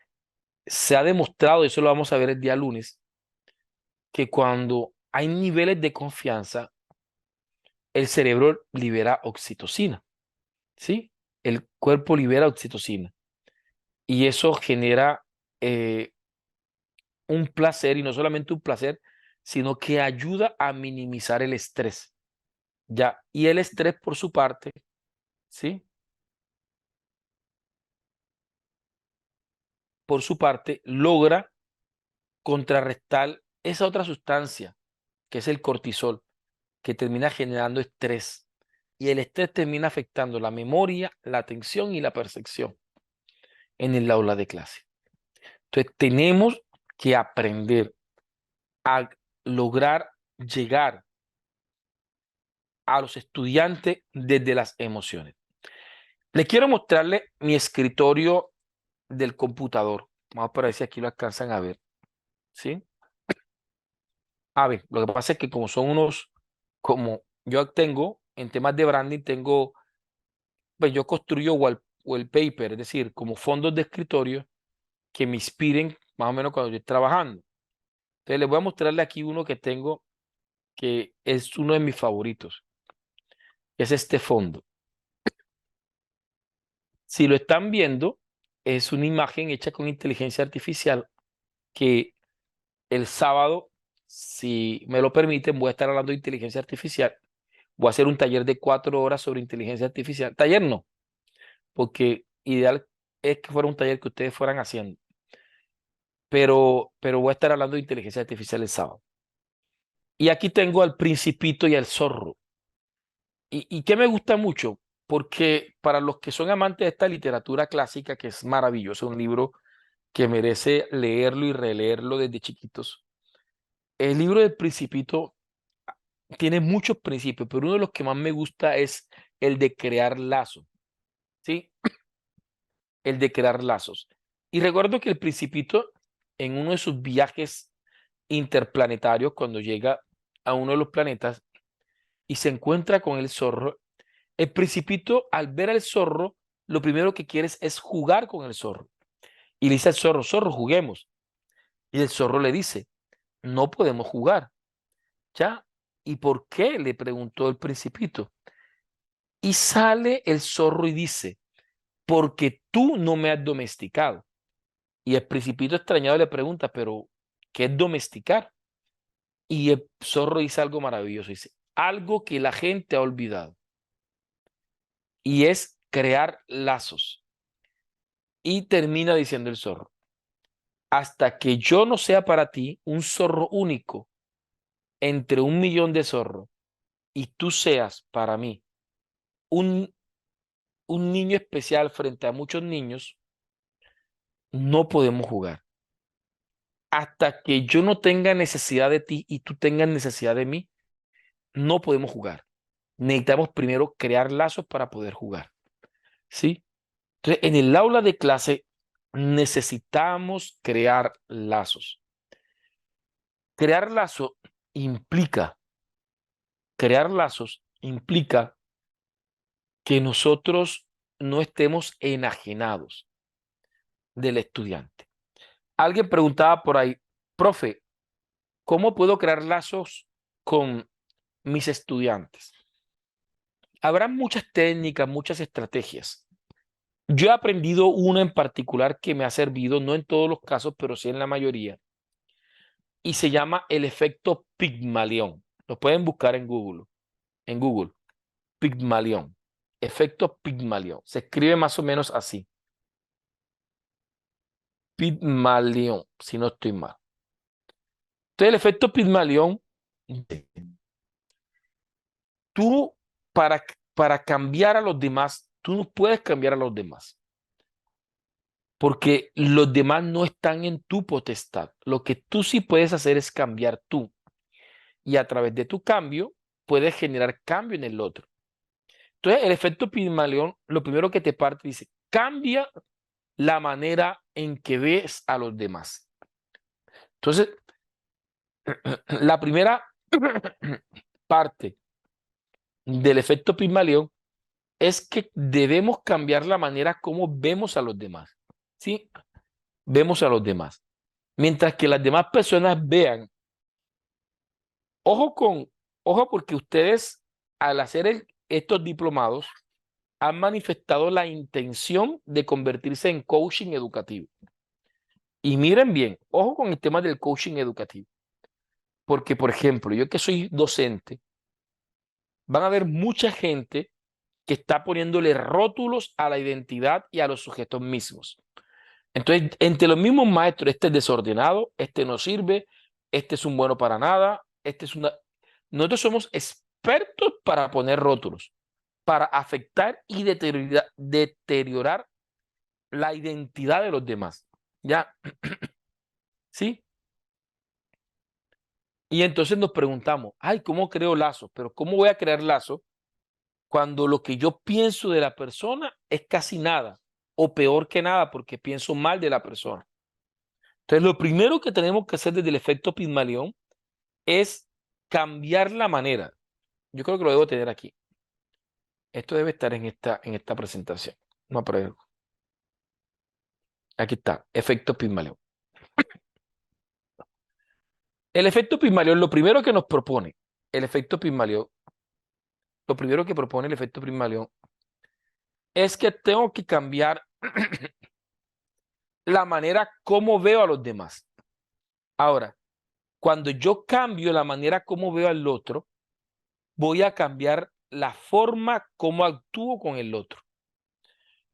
se ha demostrado, y eso lo vamos a ver el día lunes, que cuando hay niveles de confianza, el cerebro libera oxitocina, ¿sí? El cuerpo libera oxitocina y eso genera eh, un placer, y no solamente un placer, sino que ayuda a minimizar el estrés, ¿ya? Y el estrés por su parte, ¿sí? Por su parte, logra contrarrestar esa otra sustancia, que es el cortisol, que termina generando estrés. Y el estrés termina afectando la memoria, la atención y la percepción en el aula de clase. Entonces, tenemos que aprender a lograr llegar a los estudiantes desde las emociones. Les quiero mostrarle mi escritorio del computador. Vamos a ver si aquí lo alcanzan a ver. ¿Sí? A ver, lo que pasa es que como son unos, como yo tengo, en temas de branding, tengo, pues yo construyo wallpaper, es decir, como fondos de escritorio que me inspiren más o menos cuando yo estoy trabajando. Entonces les voy a mostrarle aquí uno que tengo que es uno de mis favoritos. Es este fondo. Si lo están viendo, es una imagen hecha con inteligencia artificial que el sábado, si me lo permiten, voy a estar hablando de inteligencia artificial. Voy a hacer un taller de 4 horas sobre inteligencia artificial. Taller no, porque ideal es que fuera un taller que ustedes fueran haciendo. Pero voy a estar hablando de inteligencia artificial el sábado. Y aquí tengo al Principito y al Zorro. ¿Y qué me gusta mucho? Porque para los que son amantes de esta literatura clásica, que es maravilloso, un libro que merece leerlo y releerlo desde chiquitos, el libro del Principito tiene muchos principios, pero uno de los que más me gusta es el de crear lazos, ¿sí? El de crear lazos. Y recuerdo que el Principito, en uno de sus viajes interplanetarios, cuando llega a uno de los planetas y se encuentra con el zorro, el Principito, al ver al zorro, lo primero que quiere es jugar con el zorro. Y le dice al zorro, zorro, juguemos. Y el zorro le dice, no podemos jugar, ¿ya? ¿Y por qué? Le preguntó el principito. Y sale el zorro y dice, porque tú no me has domesticado. Y el principito extrañado le pregunta, pero ¿qué es domesticar? Y el zorro dice algo maravilloso, dice, algo que la gente ha olvidado. Y es crear lazos. Y termina diciendo el zorro, hasta que yo no sea para ti un zorro único entre 1 millón de zorros y tú seas para mí un, un niño especial frente a muchos niños, no podemos jugar. Hasta que yo no tenga necesidad de ti y tú tengas necesidad de mí, no podemos jugar. Necesitamos primero crear lazos para poder jugar. ¿Sí? Entonces, en el aula de clase necesitamos crear lazos. Crear lazos implica, crear lazos implica que nosotros no estemos enajenados del estudiante. Alguien preguntaba por ahí, profe, ¿cómo puedo crear lazos con mis estudiantes? Habrá muchas técnicas, muchas estrategias. Yo he aprendido una en particular que me ha servido, no en todos los casos, pero sí en la mayoría, y se llama el efecto Pigmalión. Lo pueden buscar en Google, Pigmalión, efecto Pigmalión. Se escribe más o menos así, Pigmalión, si no estoy mal. Entonces, el efecto Pigmalión, tú para cambiar a los demás, tú no puedes cambiar a los demás, porque los demás no están en tu potestad. Lo que tú sí puedes hacer es cambiar tú, y a través de tu cambio puedes generar cambio en el otro. Entonces, el efecto Pigmalión, lo primero que te parte dice, cambia la manera en que ves a los demás. Entonces, la primera parte del efecto Pigmalión es que debemos cambiar la manera como vemos a los demás. ¿Sí? Vemos a los demás. Mientras que las demás personas vean, ojo con, ojo porque ustedes al hacer estos diplomados han manifestado la intención de convertirse en coaching educativo. Y miren bien, ojo con el tema del coaching educativo. Porque, por ejemplo, yo que soy docente, van a haber mucha gente que está poniéndole rótulos a la identidad y a los sujetos mismos. Entonces, entre los mismos maestros, este es desordenado, este no sirve, este es un bueno para nada, este es una... Nosotros somos expertos para poner rótulos, para afectar y deteriorar la identidad de los demás. ¿Ya? ¿Sí? Y entonces nos preguntamos, ay, ¿cómo creo lazos? Pero ¿cómo voy a crear lazos cuando lo que yo pienso de la persona es casi nada o peor que nada porque pienso mal de la persona? Entonces, lo primero que tenemos que hacer desde el efecto Pigmalión es cambiar la manera. Yo creo que lo debo tener aquí. Esto debe estar en esta presentación. No, pero aquí está, efecto Pigmalión. El efecto Pigmalión, lo primero que nos propone el efecto Pigmalión, lo primero que propone el efecto Pigmalión es que tengo que cambiar la manera como veo a los demás. Ahora, cuando yo cambio la manera como veo al otro, voy a cambiar la forma como actúo con el otro.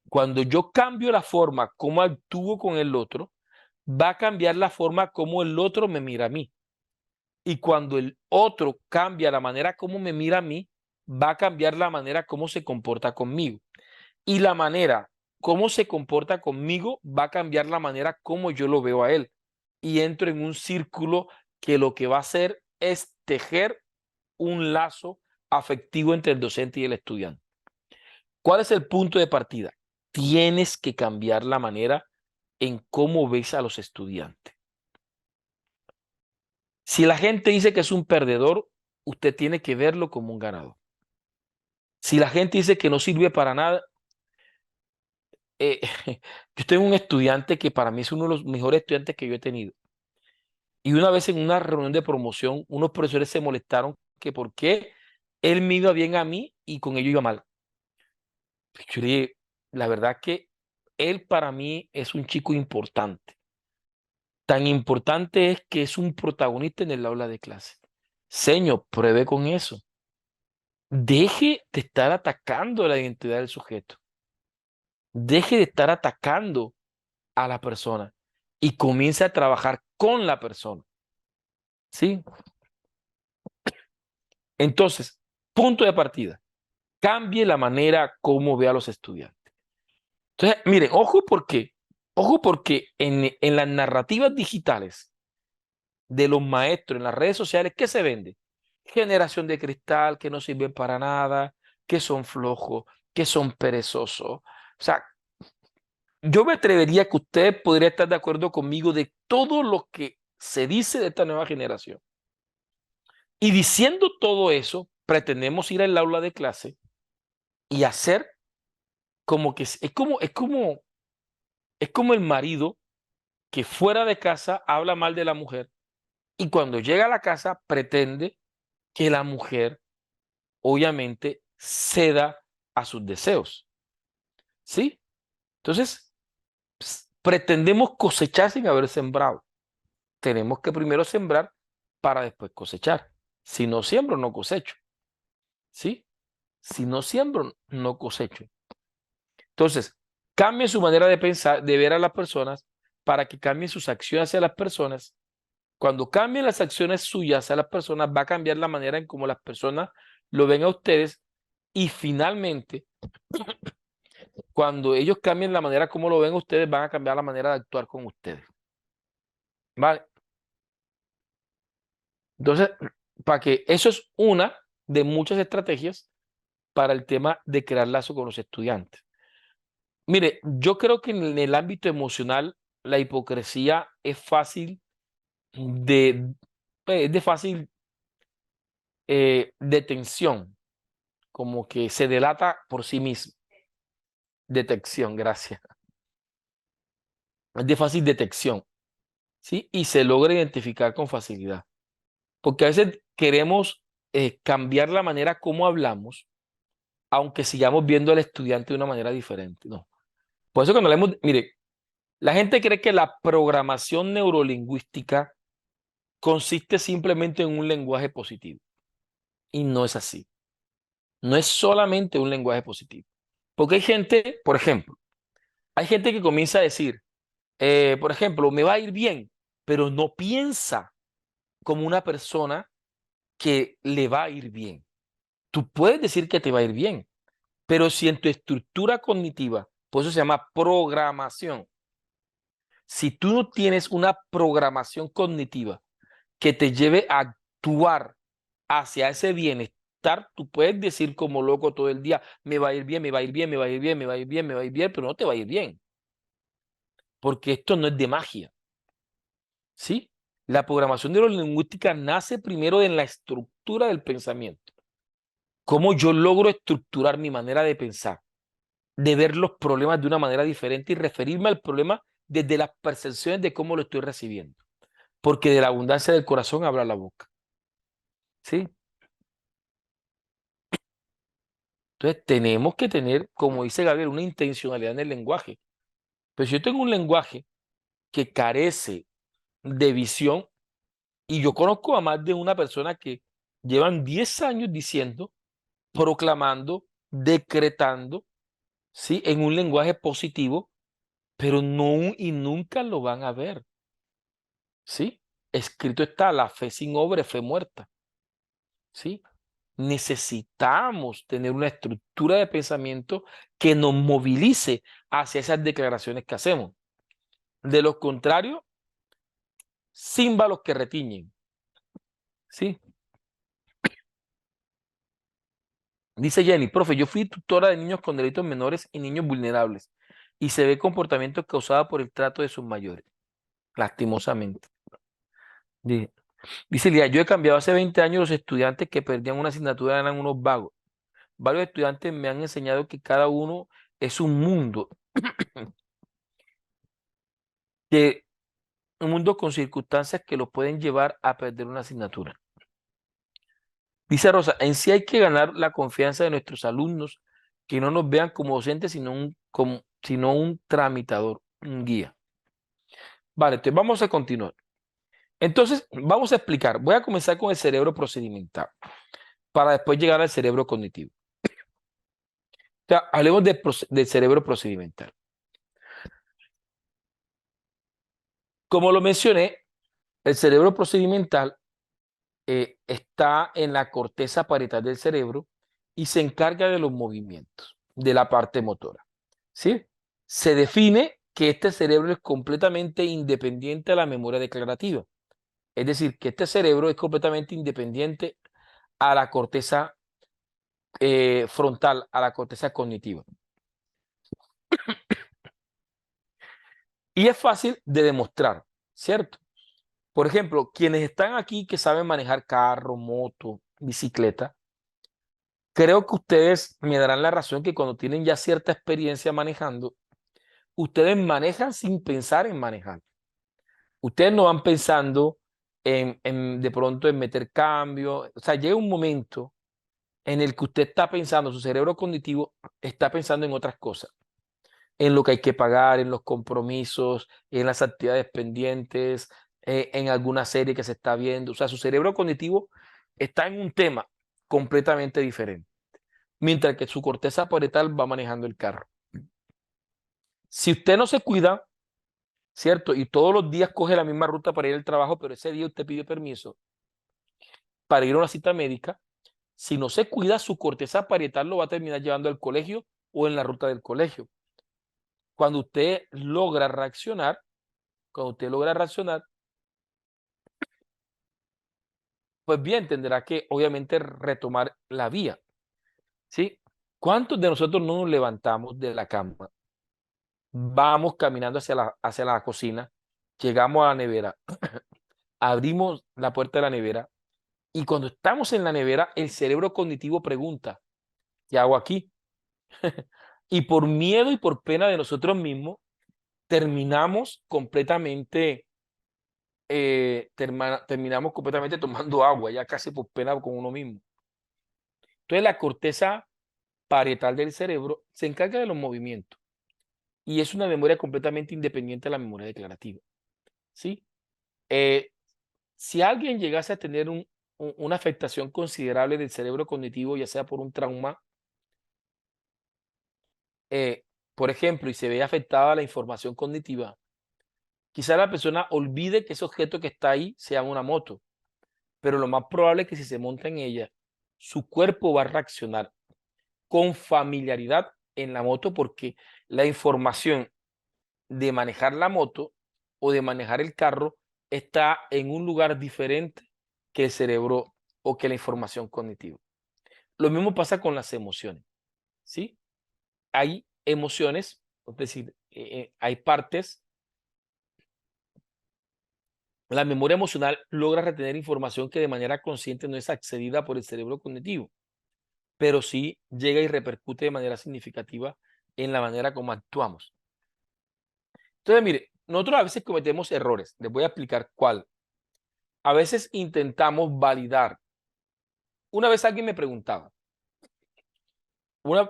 Cuando yo cambio la forma como actúo con el otro, va a cambiar la forma como el otro me mira a mí. Y cuando el otro cambia la manera como me mira a mí, va a cambiar la manera como se comporta conmigo. Y la manera como se comporta conmigo va a cambiar la manera como yo lo veo a él. Y entro en un círculo que lo que va a hacer es tejer un lazo afectivo entre el docente y el estudiante. ¿Cuál es el punto de partida? Tienes que cambiar la manera en cómo ves a los estudiantes. Si la gente dice que es un perdedor, usted tiene que verlo como un ganador. Si la gente dice que no sirve para nada, yo tengo un estudiante que para mí es uno de los mejores estudiantes que yo he tenido. Y una vez en una reunión de promoción, unos profesores se molestaron que por qué él me iba bien a mí y con ello iba mal. Yo le dije, la verdad que él para mí es un chico importante. Tan importante es que es un protagonista en el aula de clase. Señor, pruebe con eso. Deje de estar atacando la identidad del sujeto. Deje de estar atacando a la persona y comience a trabajar con la persona. ¿Sí? Entonces, punto de partida. Cambie la manera como ve a los estudiantes. Entonces, miren, ojo porque en las narrativas digitales de los maestros en las redes sociales, ¿qué se vende? Generación de cristal, que no sirven para nada, que son flojos, que son perezosos. O sea, yo me atrevería que usted podría estar de acuerdo conmigo de todo lo que se dice de esta nueva generación. Y diciendo todo eso, pretendemos ir al aula de clase y hacer como que es como el marido que fuera de casa habla mal de la mujer y cuando llega a la casa pretende que la mujer obviamente ceda a sus deseos. ¿Sí? Entonces, pretendemos cosechar sin haber sembrado. Tenemos que primero sembrar para después cosechar. Si no siembro, no cosecho. ¿Sí? Si no siembro, no cosecho. Entonces, cambie su manera de pensar, de ver a las personas para que cambien sus acciones hacia las personas. Cuando cambien las acciones suyas hacia las personas, va a cambiar la manera en cómo las personas lo ven a ustedes y finalmente, cuando ellos cambien la manera como lo ven a ustedes, van a cambiar la manera de actuar con ustedes. ¿Vale? Entonces, para que eso es una de muchas estrategias para el tema de crear lazo con los estudiantes. Mire, yo creo que en el ámbito emocional la hipocresía es fácil de fácil detención, como que se delata por sí mismo. Detección, gracias. Es de fácil detección, ¿sí? Y se logra identificar con facilidad. Porque a veces queremos cambiar la manera como hablamos, aunque sigamos viendo al estudiante de una manera diferente. No. Por eso cuando hablamos, mire, la gente cree que la programación neurolingüística consiste simplemente en un lenguaje positivo. Y no es así. No es solamente un lenguaje positivo. Porque hay gente, por ejemplo, hay gente que comienza a decir, por ejemplo, me va a ir bien, pero no piensa como una persona que le va a ir bien. Tú puedes decir que te va a ir bien, pero si en tu estructura cognitiva, por eso se llama programación, si tú no tienes una programación cognitiva que te lleve a actuar hacia ese bienestar, tú puedes decir como loco todo el día, me va a ir bien, me va a ir bien, me va a ir bien, me va a ir bien, me va a ir bien, pero no te va a ir bien, porque esto no es de magia, ¿sí? La programación neurolingüística nace primero en la estructura del pensamiento. ¿Cómo yo logro estructurar mi manera de pensar? De ver los problemas de una manera diferente y referirme al problema desde las percepciones de cómo lo estoy recibiendo. Porque de la abundancia del corazón habla la boca, ¿sí? Entonces tenemos que tener, como dice Gabriel, una intencionalidad en el lenguaje. Pero si yo tengo un lenguaje que carece de visión, y yo conozco a más de una persona que llevan 10 años diciendo, proclamando, decretando, ¿sí? En un lenguaje positivo, pero no y nunca lo van a ver, ¿sí? Escrito está, la fe sin obra es fe muerta, ¿sí? Necesitamos tener una estructura de pensamiento que nos movilice hacia esas declaraciones que hacemos. De lo contrario, címbalos que retiñen, ¿sí? Dice Jenny, profe, yo fui tutora de niños con delitos menores y niños vulnerables y se ve comportamiento causado por el trato de sus mayores, lastimosamente. Dice Lía, yo he cambiado hace 20 años los estudiantes que perdían una asignatura eran unos vagos. Varios estudiantes me han enseñado que cada uno es que, un mundo con circunstancias que los pueden llevar a perder una asignatura. Dice Rosa, en sí hay que ganar la confianza de nuestros alumnos, que no nos vean como docentes, sino un tramitador, un guía. Vale, entonces vamos a continuar. Entonces, vamos a explicar. Voy a comenzar con el cerebro procedimental para después llegar al cerebro cognitivo. O sea, hablemos del cerebro procedimental. Como lo mencioné, el cerebro procedimental está en la corteza parietal del cerebro y se encarga de los movimientos, de la parte motora. ¿Sí? Se define que este cerebro es completamente independiente a la memoria declarativa. Es decir, que este cerebro es completamente independiente a la corteza frontal, a la corteza cognitiva. Y es fácil de demostrar, ¿cierto? Por ejemplo, quienes están aquí que saben manejar carro, moto, bicicleta, creo que ustedes me darán la razón que cuando tienen ya cierta experiencia manejando, ustedes manejan sin pensar en manejar. Ustedes no van pensando de pronto en meter cambio. O sea, llega un momento en el que usted está pensando, su cerebro cognitivo está pensando en otras cosas, en lo que hay que pagar, en los compromisos, en las actividades pendientes, en alguna serie que se está viendo. O sea, su cerebro cognitivo está en un tema completamente diferente, mientras que su corteza parietal va manejando el carro. Si usted no se cuida, ¿cierto? Y todos los días coge la misma ruta para ir al trabajo, pero ese día usted pide permiso para ir a una cita médica, si no se cuida, su corteza parietal lo va a terminar llevando al colegio o en la ruta del colegio. Cuando usted logra reaccionar, cuando usted logra reaccionar, pues bien, tendrá que obviamente retomar la vía, ¿sí? ¿Cuántos de nosotros no nos levantamos de la cama, vamos caminando hacia la cocina, llegamos a la nevera, abrimos la puerta de la nevera y cuando estamos en la nevera, el cerebro cognitivo pregunta, ¿qué hago aquí? Y por miedo y por pena de nosotros mismos, terminamos completamente, terminamos completamente tomando agua, ya casi por pena con uno mismo. Entonces la corteza parietal del cerebro se encarga de los movimientos y es una memoria completamente independiente de la memoria declarativa, ¿sí? Eh, si alguien llegase a tener una afectación considerable del cerebro cognitivo, ya sea por un trauma, eh, por ejemplo, y se ve afectada la información cognitiva, quizá la persona olvide que ese objeto que está ahí sea una moto, pero lo más probable es que si se monta en ella, su cuerpo va a reaccionar con familiaridad en la moto porque la información de manejar la moto o de manejar el carro está en un lugar diferente que el cerebro o que la información cognitiva. Lo mismo pasa con las emociones, ¿sí? Hay emociones, es decir, hay partes. La memoria emocional logra retener información que de manera consciente no es accedida por el cerebro cognitivo, pero sí llega y repercute de manera significativa en la manera como actuamos. Entonces, mire, nosotros a veces cometemos errores. Les voy a explicar cuál. A veces intentamos validar. Una vez alguien me preguntaba, una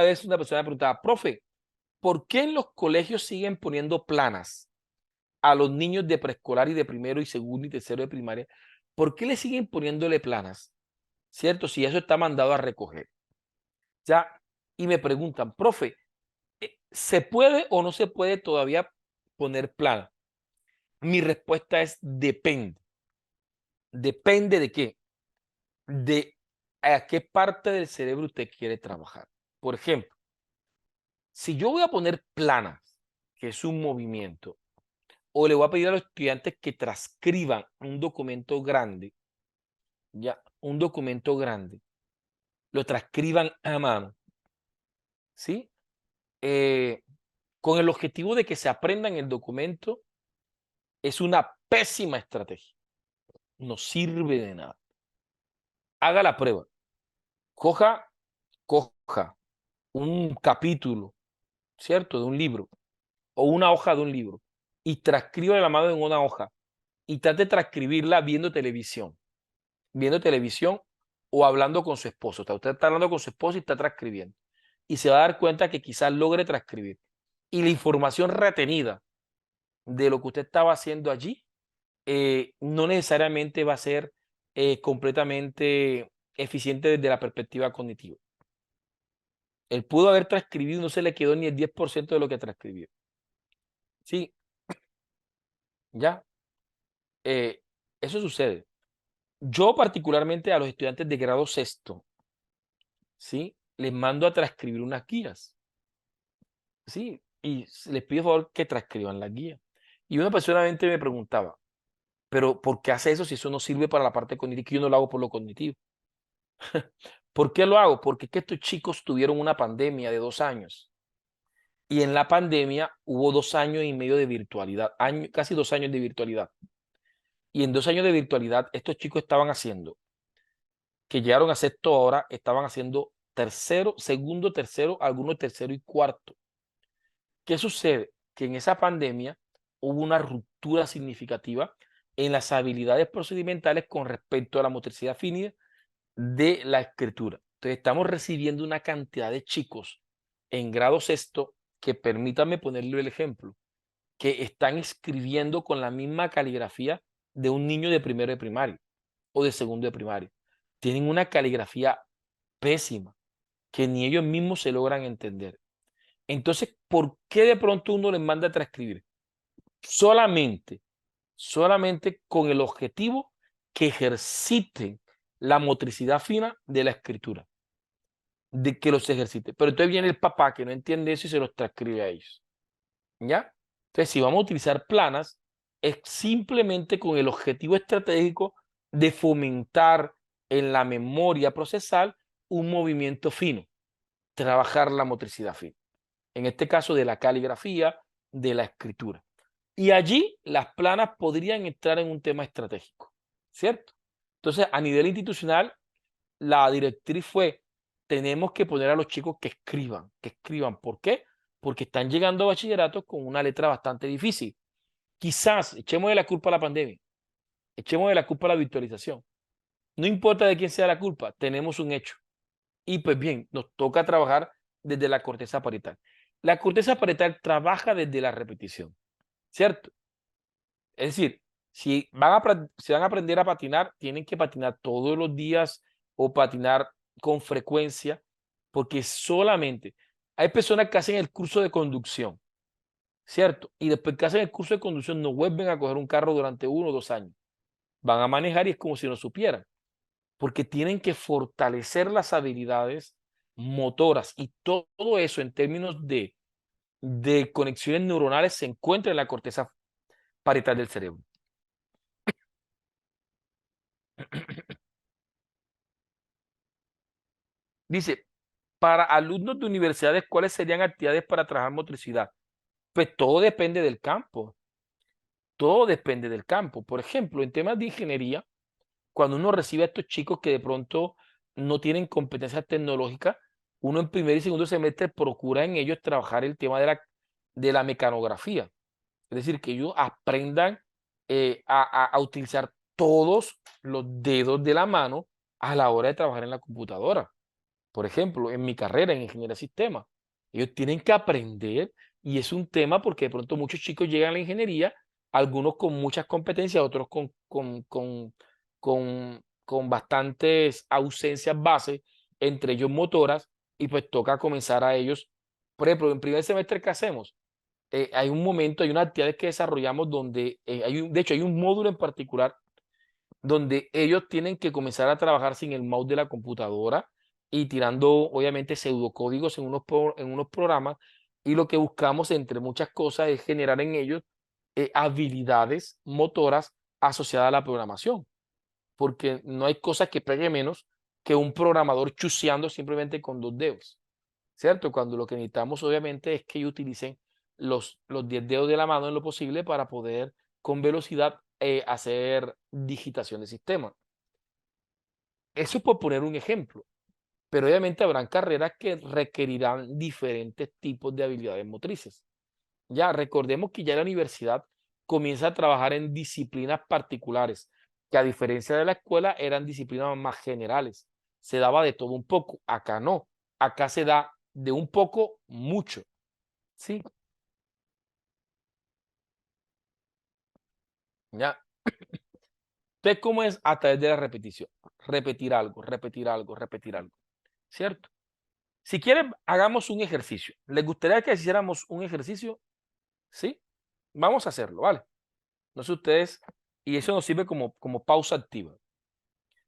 vez una persona me preguntaba, profe, ¿por qué en los colegios siguen poniendo planas a los niños de preescolar y de primero y segundo y tercero de primaria? ¿Por qué le siguen poniéndole planas? ¿Cierto? Si eso está mandado a recoger. Ya, y me preguntan, profe, ¿se puede o no se puede todavía poner plana? Mi respuesta es depende. ¿Depende de qué? De a qué parte del cerebro usted quiere trabajar. Por ejemplo, si yo voy a poner planas, que es un movimiento, o le voy a pedir a los estudiantes que transcriban un documento grande, ya, un documento grande, lo transcriban a mano, ¿sí? Eh, con el objetivo de que se aprendan el documento, es una pésima estrategia. No sirve de nada. Haga la prueba. Coja, coja un capítulo, ¿cierto? De un libro o una hoja de un libro y transcriba la mano en una hoja y trate de transcribirla viendo televisión. Viendo televisión o hablando con su esposo. O sea, usted está hablando con su esposo y está transcribiendo. Y se va a dar cuenta que quizás logre transcribir. Y la información retenida de lo que usted estaba haciendo allí no necesariamente va a ser completamente eficiente desde la perspectiva cognitiva. Él pudo haber transcribido y no se le quedó ni el 10% de lo que transcribió. Sí, ya. eh, Eso sucede. Yo particularmente a los estudiantes de grado sexto, ¿sí? Les mando a transcribir unas guías, ¿sí? Y les pido por favor que transcriban las guías. Y una personalmente me preguntaba, pero ¿por qué hace eso si eso no sirve para la parte cognitiva? Que yo no lo hago por lo cognitivo. ¿Por qué lo hago? Porque es que estos chicos tuvieron una pandemia de 2 años. Y en la pandemia hubo 2 años y medio de virtualidad, casi 2 años de virtualidad. Y en 2 años de virtualidad, estos chicos estaban haciendo, que llegaron a sexto ahora, estaban haciendo tercero, segundo, tercero, algunos tercero y cuarto. ¿Qué sucede? Que en esa pandemia hubo una ruptura significativa en las habilidades procedimentales con respecto a la motricidad fina de la escritura. Entonces, estamos recibiendo una cantidad de chicos en grado sexto que, permítanme ponerle el ejemplo, que están escribiendo con la misma caligrafía de un niño de primero de primaria o de segundo de primaria. Tienen una caligrafía pésima que ni ellos mismos se logran entender. Entonces, ¿por qué de pronto uno les manda a transcribir? Solamente, solamente con el objetivo que ejerciten la motricidad fina de la escritura, de que los ejercite. Pero entonces viene el papá que no entiende eso y se los transcribe a ellos. ¿Ya? Entonces, si vamos a utilizar planas, es simplemente con el objetivo estratégico de fomentar en la memoria procesal un movimiento fino, trabajar la motricidad fina. En este caso, de la caligrafía, de la escritura. Y allí las planas podrían entrar en un tema estratégico, ¿cierto? Entonces, a nivel institucional, la directriz fue, tenemos que poner a los chicos que escriban, que escriban. ¿Por qué? Porque están llegando a bachillerato con una letra bastante difícil. Quizás echemos de la culpa a la pandemia, echemos de la culpa a la virtualización. No importa de quién sea la culpa, tenemos un hecho. Y pues bien, nos toca trabajar desde la corteza parietal. La corteza parietal trabaja desde la repetición, ¿cierto? Es decir, si van a aprender a patinar, tienen que patinar todos los días o patinar con frecuencia, porque solamente hay personas que hacen el curso de conducción, ¿cierto? Y después que hacen el curso de conducción no vuelven a coger un carro durante 1 o 2 años. Van a manejar y es como si no supieran, porque tienen que fortalecer las habilidades motoras y todo eso en términos de conexiones neuronales se encuentra en la corteza parietal del cerebro. Dice, para alumnos de universidades, ¿cuáles serían actividades para trabajar motricidad? Pues todo depende del campo, todo depende del campo. Por ejemplo, en temas de ingeniería, cuando uno recibe a estos chicos que de pronto no tienen competencias tecnológicas, uno en primer y segundo semestre procura en ellos trabajar el tema de la mecanografía. Es decir, que ellos aprendan a utilizar todos los dedos de la mano a la hora de trabajar en la computadora. Por ejemplo, en mi carrera en ingeniería de sistemas, ellos tienen que aprender y es un tema porque de pronto muchos chicos llegan a la ingeniería, algunos con muchas competencias, otros con bastantes ausencias base, entre ellos motoras, y pues toca comenzar a ellos. Por ejemplo, en primer semestre, ¿qué hacemos? Hay un momento, hay unas actividades que desarrollamos donde, de hecho, hay un módulo en particular donde ellos tienen que comenzar a trabajar sin el mouse de la computadora y tirando, obviamente, pseudocódigos en unos programas. Y lo que buscamos, entre muchas cosas, es generar en ellos habilidades motoras asociadas a la programación. Porque no hay cosa que pegue menos que un programador chuceando simplemente con 2 dedos, ¿cierto? Cuando lo que necesitamos, obviamente, es que ellos utilicen los 10 dedos de la mano en lo posible para poder con velocidad hacer digitación de sistema. Eso es por poner un ejemplo, pero obviamente habrán carreras que requerirán diferentes tipos de habilidades motrices. Ya recordemos que ya la universidad comienza a trabajar en disciplinas particulares, que a diferencia de la escuela eran disciplinas más generales. se daba de todo un poco. Acá no. Acá se da de un poco mucho. ¿Sí? ¿Ya? Entonces, ¿cómo es a través de la repetición? Repetir algo, repetir algo, repetir algo. ¿Cierto? Si quieren, hagamos un ejercicio. ¿Les gustaría que hiciéramos un ejercicio? ¿Sí? Vamos a hacerlo, ¿vale? No sé ustedes, y eso nos sirve como pausa activa.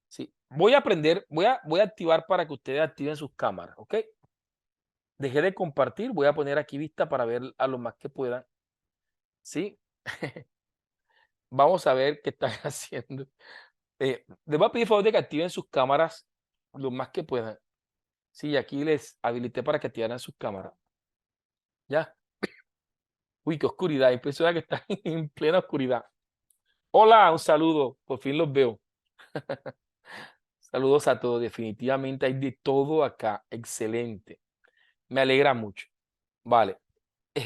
¿Sí? Voy a aprender, voy a activar para que ustedes activen sus cámaras, ¿ok? Dejé de compartir, voy a poner aquí vista para ver a lo más que puedan, ¿sí? Vamos a ver qué están haciendo. Les voy a pedir favor de que activen sus cámaras lo más que puedan. Sí, aquí les habilité para que activaran sus cámaras. ¿Ya? Uy, qué oscuridad. Impresiona que están en plena oscuridad. Hola, un saludo. Por fin los veo. Saludos a todos. Definitivamente hay de todo acá. Excelente. Me alegra mucho. Vale.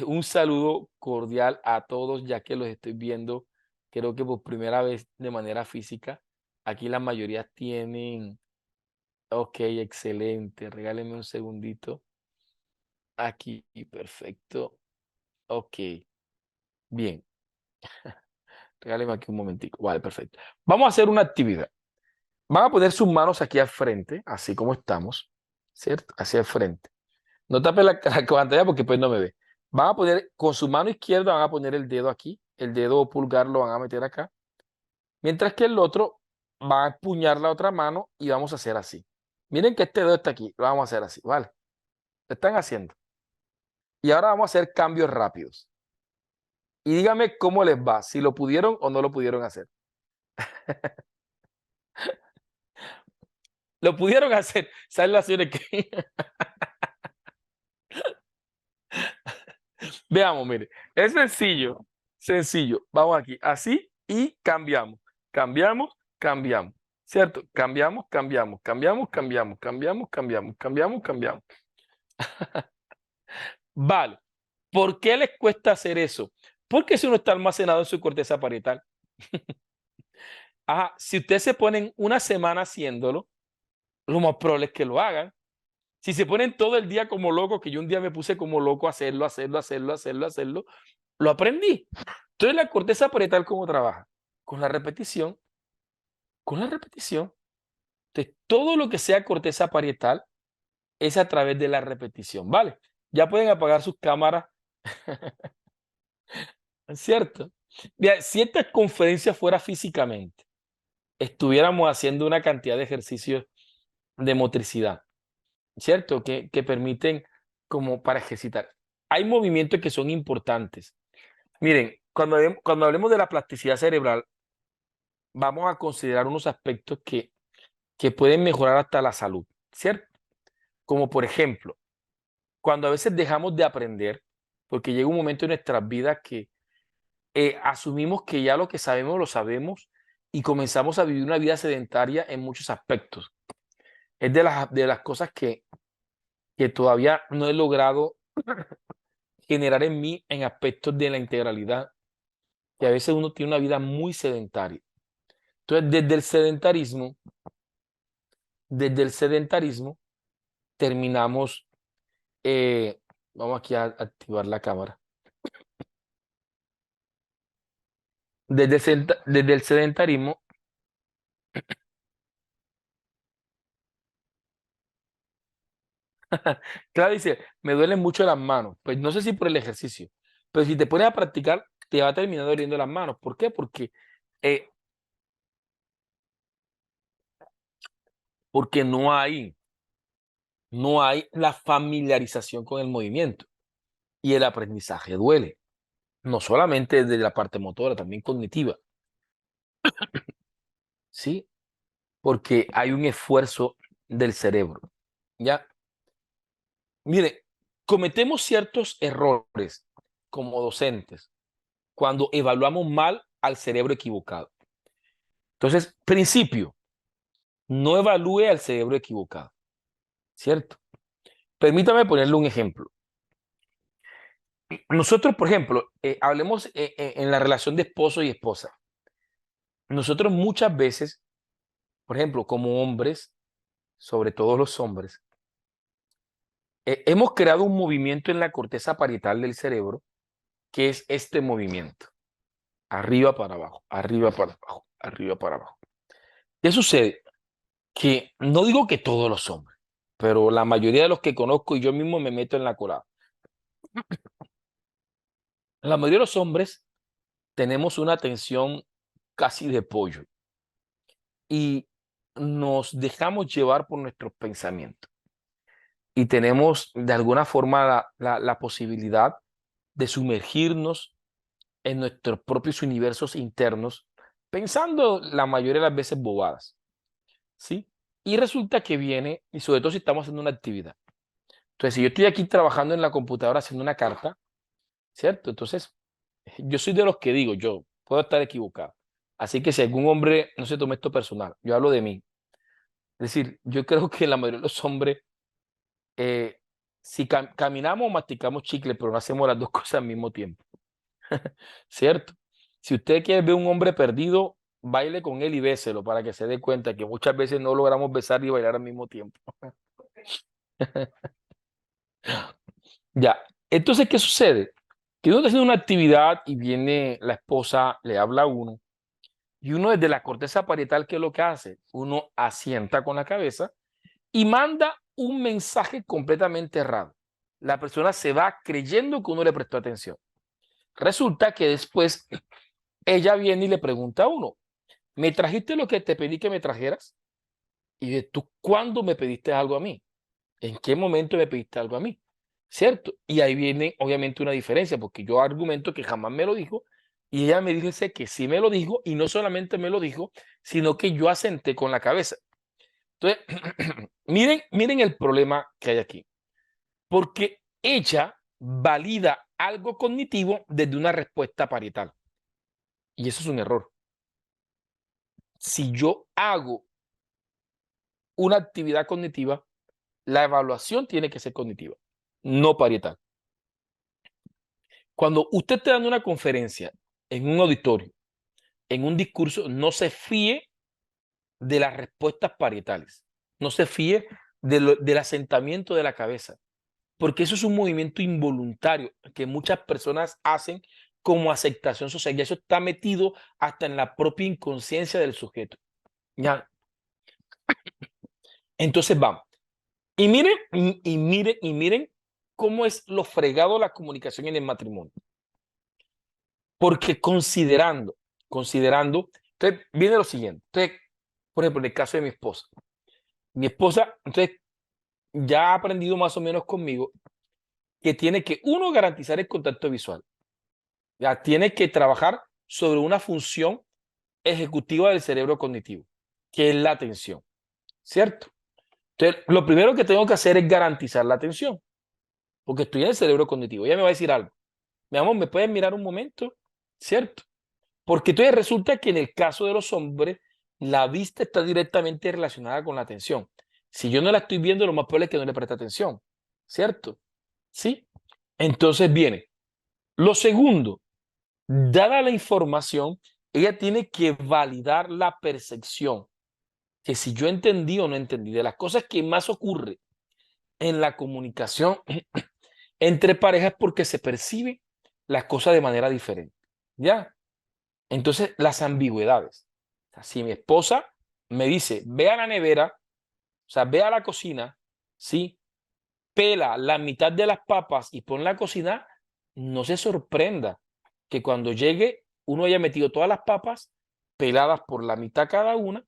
Un saludo cordial a todos, ya que los estoy viendo, creo que por primera vez de manera física. Aquí la mayoría tienen. Ok, excelente. Regálenme un segundito. Aquí, perfecto. Ok, bien. Regáleme aquí un momentico. Vale, perfecto. Vamos a hacer una actividad. Van a poner sus manos aquí al frente, así como estamos, ¿cierto? Hacia el frente. No tapen la pantalla porque pues no me ve. Van a poner, con su mano izquierda van a poner el dedo aquí, el dedo pulgar lo van a meter acá, mientras que el otro va a empuñar la otra mano y vamos a hacer así. Miren que este dedo está aquí, lo vamos a hacer así, ¿vale? Lo están haciendo. Y ahora vamos a hacer cambios rápidos. Y díganme cómo les va, si lo pudieron o no lo pudieron hacer. Lo pudieron hacer. ¿Saben las acciones que? Veamos, mire. Es sencillo. Sencillo. Vamos aquí. Así y cambiamos. Cambiamos, cambiamos. ¿Cierto? Cambiamos, cambiamos, cambiamos, cambiamos, cambiamos, cambiamos, cambiamos, cambiamos. Vale. ¿Por qué les cuesta hacer eso? Porque eso no está almacenado en su corteza parietal. Ajá, si ustedes se ponen una semana haciéndolo, lo más probable es que lo hagan. Si se ponen todo el día como locos, que yo un día me puse como loco a hacerlo, hacerlo, hacerlo, hacerlo, hacerlo, lo aprendí. Entonces la corteza parietal, ¿cómo trabaja? Con la repetición, con la repetición. Entonces todo lo que sea corteza parietal es a través de la repetición, ¿vale? Ya pueden apagar sus cámaras, ¿es cierto? Mira, si esta conferencia fuera físicamente, estuviéramos haciendo una cantidad de ejercicios de motricidad, ¿cierto? Que permiten como para ejercitar. Hay movimientos que son importantes. Miren, cuando hablemos de la plasticidad cerebral, vamos a considerar unos aspectos que pueden mejorar hasta la salud, ¿cierto? Como por ejemplo, cuando a veces dejamos de aprender, porque llega un momento en nuestras vidas que asumimos que ya lo que sabemos lo sabemos y comenzamos a vivir una vida sedentaria en muchos aspectos. Es de las cosas que todavía no he logrado generar en mí en aspectos de la integralidad, que a veces uno tiene una vida muy sedentaria. Entonces, desde el sedentarismo terminamos, vamos aquí a activar la cámara. Desde el sedentarismo, claro, dice, me duelen mucho las manos. Pues no sé si por el ejercicio, pero si te pones a practicar, te va a terminar doliendo las manos. ¿Por qué? Eh, porque no hay la familiarización con el movimiento y el aprendizaje duele. No solamente de la parte motora, también cognitiva, ¿sí? Porque hay un esfuerzo del cerebro, ¿ya? Mire, cometemos ciertos errores como docentes cuando evaluamos mal al cerebro equivocado. Entonces, principio, no evalúe al cerebro equivocado, ¿cierto? Permítame ponerle un ejemplo. Nosotros, por ejemplo, hablemos en la relación de esposo y esposa. Nosotros muchas veces, por ejemplo, como hombres, sobre todo los hombres, hemos creado un movimiento en la corteza parietal del cerebro que es este movimiento. Arriba para abajo, arriba para abajo, arriba para abajo. ¿Qué sucede? Que no digo que todos los hombres, pero la mayoría de los que conozco y yo mismo me meto en la colada. La mayoría de los hombres tenemos una atención casi de pollo y nos dejamos llevar por nuestros pensamientos y tenemos de alguna forma la posibilidad de sumergirnos en nuestros propios universos internos pensando la mayoría de las veces bobadas, ¿sí? Y resulta que viene, y sobre todo si estamos haciendo una actividad. Entonces, si yo estoy aquí trabajando en la computadora haciendo una carta, ¿cierto? Entonces, yo soy de los que digo, yo puedo estar equivocado. Así que si algún hombre no se tome esto personal, yo hablo de mí. Es decir, yo creo que la mayoría de los hombres, eh, si caminamos o masticamos chicle, pero no hacemos las dos cosas al mismo tiempo, ¿cierto? Si usted quiere ver un hombre perdido, baile con él y béselo para que se dé cuenta que muchas veces no logramos besar y bailar al mismo tiempo. Ya, entonces, ¿qué sucede? Que uno está haciendo una actividad y viene la esposa, le habla a uno, y uno desde la corteza parietal, ¿qué es lo que hace? Uno asienta con la cabeza y manda un mensaje completamente errado. La persona se va creyendo que uno le prestó atención. Resulta que después ella viene y le pregunta a uno, ¿me trajiste lo que te pedí que me trajeras? Y de tú, ¿cuándo me pediste algo a mí? ¿En qué momento me pediste algo a mí? ¿Cierto? Y ahí viene obviamente una diferencia, porque yo argumento que jamás me lo dijo y ella me dice que sí me lo dijo y no solamente me lo dijo, sino que yo asenté con la cabeza. Entonces, miren el problema que hay aquí, porque ella valida algo cognitivo desde una respuesta parietal y eso es un error. Si yo hago una actividad cognitiva, la evaluación tiene que ser cognitiva, no parietal. Cuando usted está dando una conferencia en un auditorio, en un discurso, no se fíe de las respuestas parietales, no se fíe del asentamiento de la cabeza, porque eso es un movimiento involuntario que muchas personas hacen como aceptación social, y eso está metido hasta en la propia inconsciencia del sujeto. ¿Ya? Entonces vamos. Y miren cómo es lo fregado la comunicación en el matrimonio. Porque considerando, entonces viene lo siguiente. Entonces, por ejemplo, en el caso de mi esposa, entonces ya ha aprendido más o menos conmigo que tiene que, uno, garantizar el contacto visual. Ya tiene que trabajar sobre una función ejecutiva del cerebro cognitivo, que es la atención, ¿cierto? Entonces, lo primero que tengo que hacer es garantizar la atención, porque estoy en el cerebro cognitivo. Ella me va a decir algo. Mi amor, ¿me puedes mirar un momento? ¿Cierto? Porque entonces resulta que en el caso de los hombres, la vista está directamente relacionada con la atención. Si yo no la estoy viendo, lo más probable es que no le preste atención, ¿cierto? ¿Sí? Entonces viene. Lo segundo, dada la información, ella tiene que validar la percepción, que si yo entendí o no entendí, de las cosas que más ocurre en la comunicación entre parejas porque se percibe las cosas de manera diferente, ¿ya? Entonces, las ambigüedades. O sea, si mi esposa me dice, ve a la nevera, o sea, ve a la cocina, ¿sí? Pela la mitad de las papas y pon la cocina, no se sorprenda que cuando llegue uno haya metido todas las papas peladas por la mitad cada una,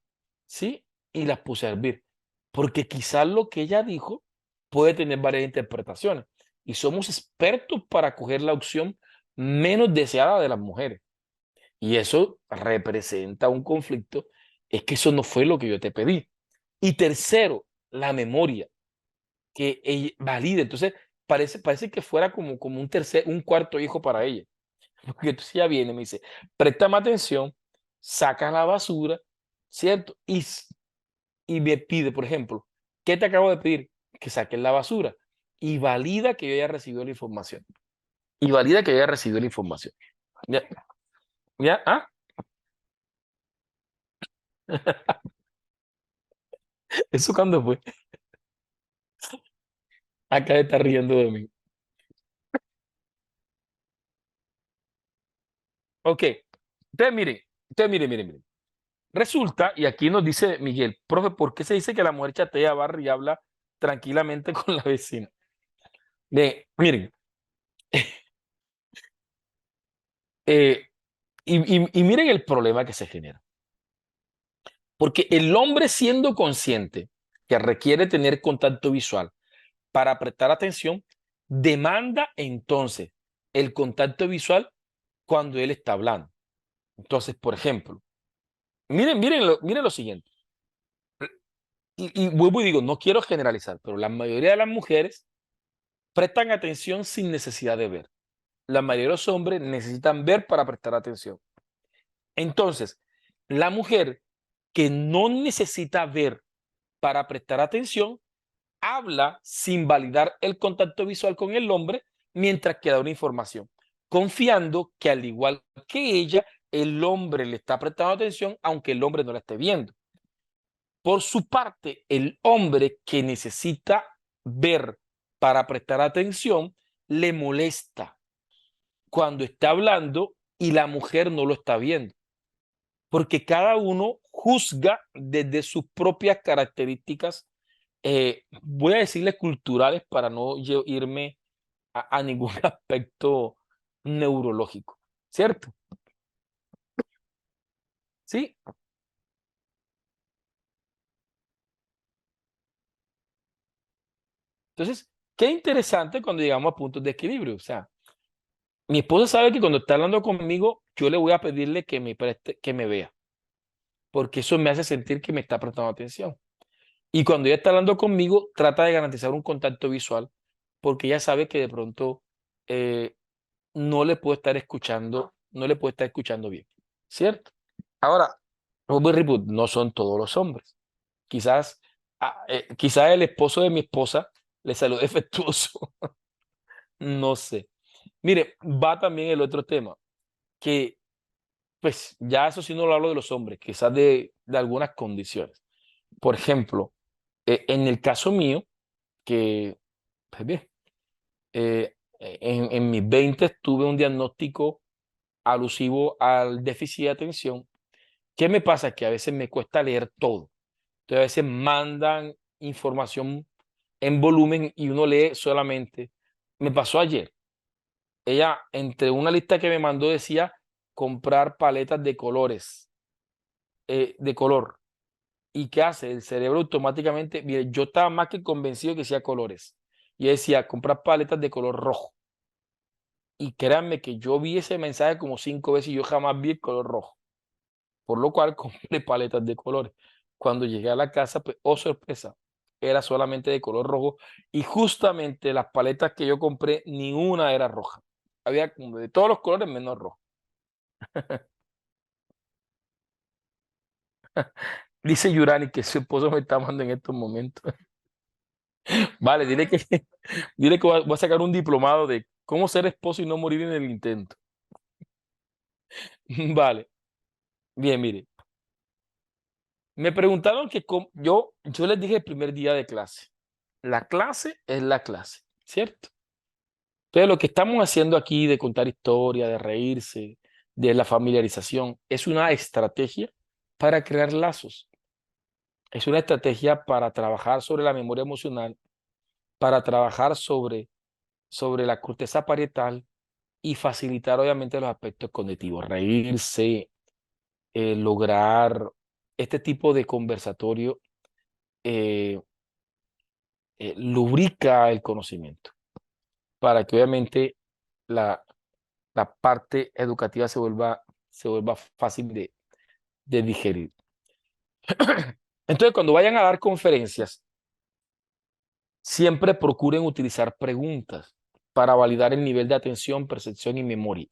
¿sí? Y las puse a hervir. Porque quizás lo que ella dijo puede tener varias interpretaciones. Y somos expertos para coger la opción menos deseada de las mujeres. Y eso representa un conflicto, es que eso no fue lo que yo te pedí. Y tercero, la memoria, que ella valide. Entonces, parece que fuera como un cuarto hijo para ella. Porque entonces ella viene y me dice, préstame atención, saca la basura, ¿cierto? Y me pide, por ejemplo, ¿qué te acabo de pedir? Que saques la basura. Y valida que yo haya recibido la información. Y valida que yo haya recibido la información. ¿Ya? ¿Ya? ¿Ah? ¿Eso cuándo fue? Acá está riendo de mí. Ok. Entonces miren. Resulta, y aquí nos dice Miguel, profe, ¿por qué se dice que la mujer chatea, barre y habla tranquilamente con la vecina? Miren, eh, y miren el problema que se genera. Porque el hombre siendo consciente que requiere tener contacto visual para prestar atención, demanda entonces el contacto visual cuando él está hablando. Entonces, por ejemplo, miren lo siguiente. Y vuelvo y digo, no quiero generalizar, pero la mayoría de las mujeres prestan atención sin necesidad de ver. La mayoría de los hombres necesitan ver para prestar atención. Entonces, la mujer que no necesita ver para prestar atención, habla sin validar el contacto visual con el hombre mientras que da una información, confiando que al igual que ella, el hombre le está prestando atención aunque el hombre no la esté viendo. Por su parte, el hombre que necesita ver para prestar atención le molesta cuando está hablando y la mujer no lo está viendo, porque cada uno juzga desde sus propias características, voy a decirle culturales para no irme a ningún aspecto neurológico, ¿cierto? Sí. Entonces, qué interesante cuando llegamos a puntos de equilibrio. O sea, mi esposa sabe que cuando está hablando conmigo, yo le voy a pedirle que me preste, que me vea, porque eso me hace sentir que me está prestando atención. Y cuando ella está hablando conmigo, trata de garantizar un contacto visual, porque ella sabe que de pronto eh, no le puedo estar escuchando bien, ¿cierto? Ahora, Robert Reboot no son todos los hombres. Quizás, quizás el esposo de mi esposa le salió defectuoso, no sé. Mire, va también el otro tema, que pues ya eso sí no lo hablo de los hombres, quizás de algunas condiciones. Por ejemplo, en el caso mío, que, pues bien, en mis 20 tuve un diagnóstico alusivo al déficit de atención. ¿Qué me pasa? Que a veces me cuesta leer todo. Entonces a veces mandan información en volumen y uno lee solamente. Me pasó ayer. Ella, entre una lista que me mandó, decía comprar paletas de colores, de color. ¿Y qué hace? El cerebro automáticamente, mire, yo estaba más que convencido que decía colores. Y decía comprar paletas de color rojo. Y créanme que yo vi ese mensaje como 5 veces y yo jamás vi el color rojo. Por lo cual compré paletas de colores. Cuando llegué a la casa, pues, oh sorpresa, era solamente de color rojo y justamente las paletas que yo compré, ni una era roja. Había como de todos los colores menos rojo. Dice Yurani que su esposo me está mandando en estos momentos. Vale, dile que voy a sacar un diplomado de cómo ser esposo y no morir en el intento. Vale, bien, mire. Me preguntaron que yo les dije el primer día de clase. La clase es la clase, ¿cierto? Entonces, lo que estamos haciendo aquí de contar historia, de reírse, de la familiarización, es una estrategia para crear lazos. Es una estrategia para trabajar sobre la memoria emocional, para trabajar sobre la corteza parietal y facilitar obviamente los aspectos cognitivos. Reírse, lograr este tipo de conversatorio eh, lubrica el conocimiento para que obviamente la, la parte educativa se vuelva fácil de digerir. Entonces, cuando vayan a dar conferencias, siempre procuren utilizar preguntas para validar el nivel de atención, percepción y memoria.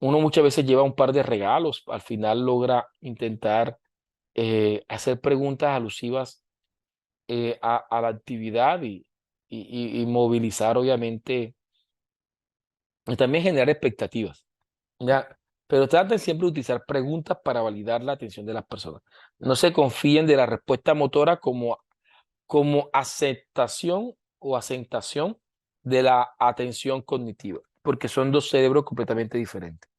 Uno muchas veces lleva un par de regalos, al final logra intentar hacer preguntas alusivas a la actividad y movilizar, obviamente, y también generar expectativas. ¿Ya? pero traten siempre de utilizar preguntas para validar la atención de las personas. No se confíen de la respuesta motora como aceptación o asentación de la atención cognitiva, porque son dos cerebros completamente diferentes.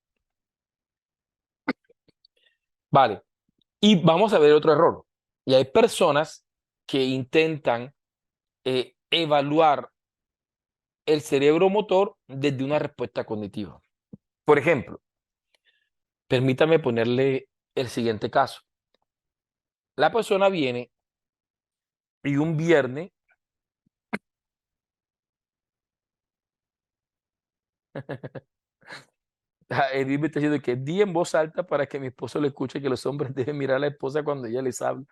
Vale, y vamos a ver otro error. Y hay personas que intentan evaluar el cerebro motor desde una respuesta cognitiva. Por ejemplo, permítame ponerle el siguiente caso. La persona viene y un viernes, Edith me está diciendo que di en voz alta para que mi esposo le escuche, que los hombres deben mirar a la esposa cuando ella les habla,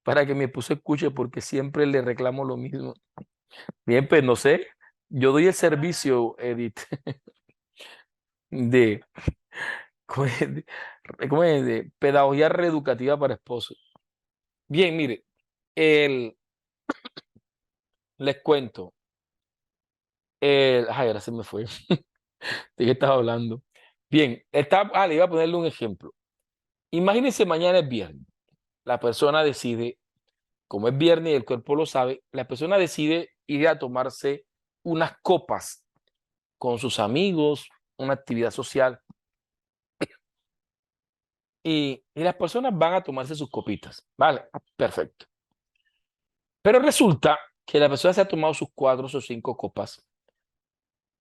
para que mi esposo escuche, porque siempre le reclamo lo mismo. Bien, pues no sé, yo doy el servicio, Edith, de, ¿cómo es? De pedagogía reeducativa para esposos. Bien, mire, les cuento, ay, ahora se me fue, ¿de qué estaba hablando? Bien, le iba a ponerle un ejemplo. Imagínense mañana es viernes, la persona decide, como es viernes y el cuerpo lo sabe, la persona decide ir a tomarse unas copas con sus amigos, una actividad social, y las personas van a tomarse sus copitas, ¿vale? Perfecto. Pero resulta que la persona se ha tomado sus 4 o 5 copas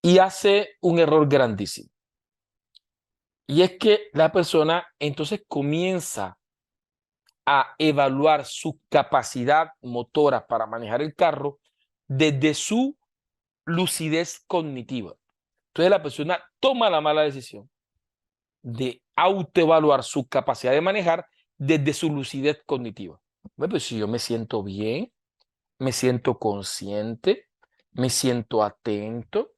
y hace un error grandísimo. Y es que la persona entonces comienza a evaluar su capacidad motora para manejar el carro desde su lucidez cognitiva. Entonces la persona toma la mala decisión de autoevaluar su capacidad de manejar desde su lucidez cognitiva. Bueno, pues si yo me siento bien, me siento consciente, me siento atento,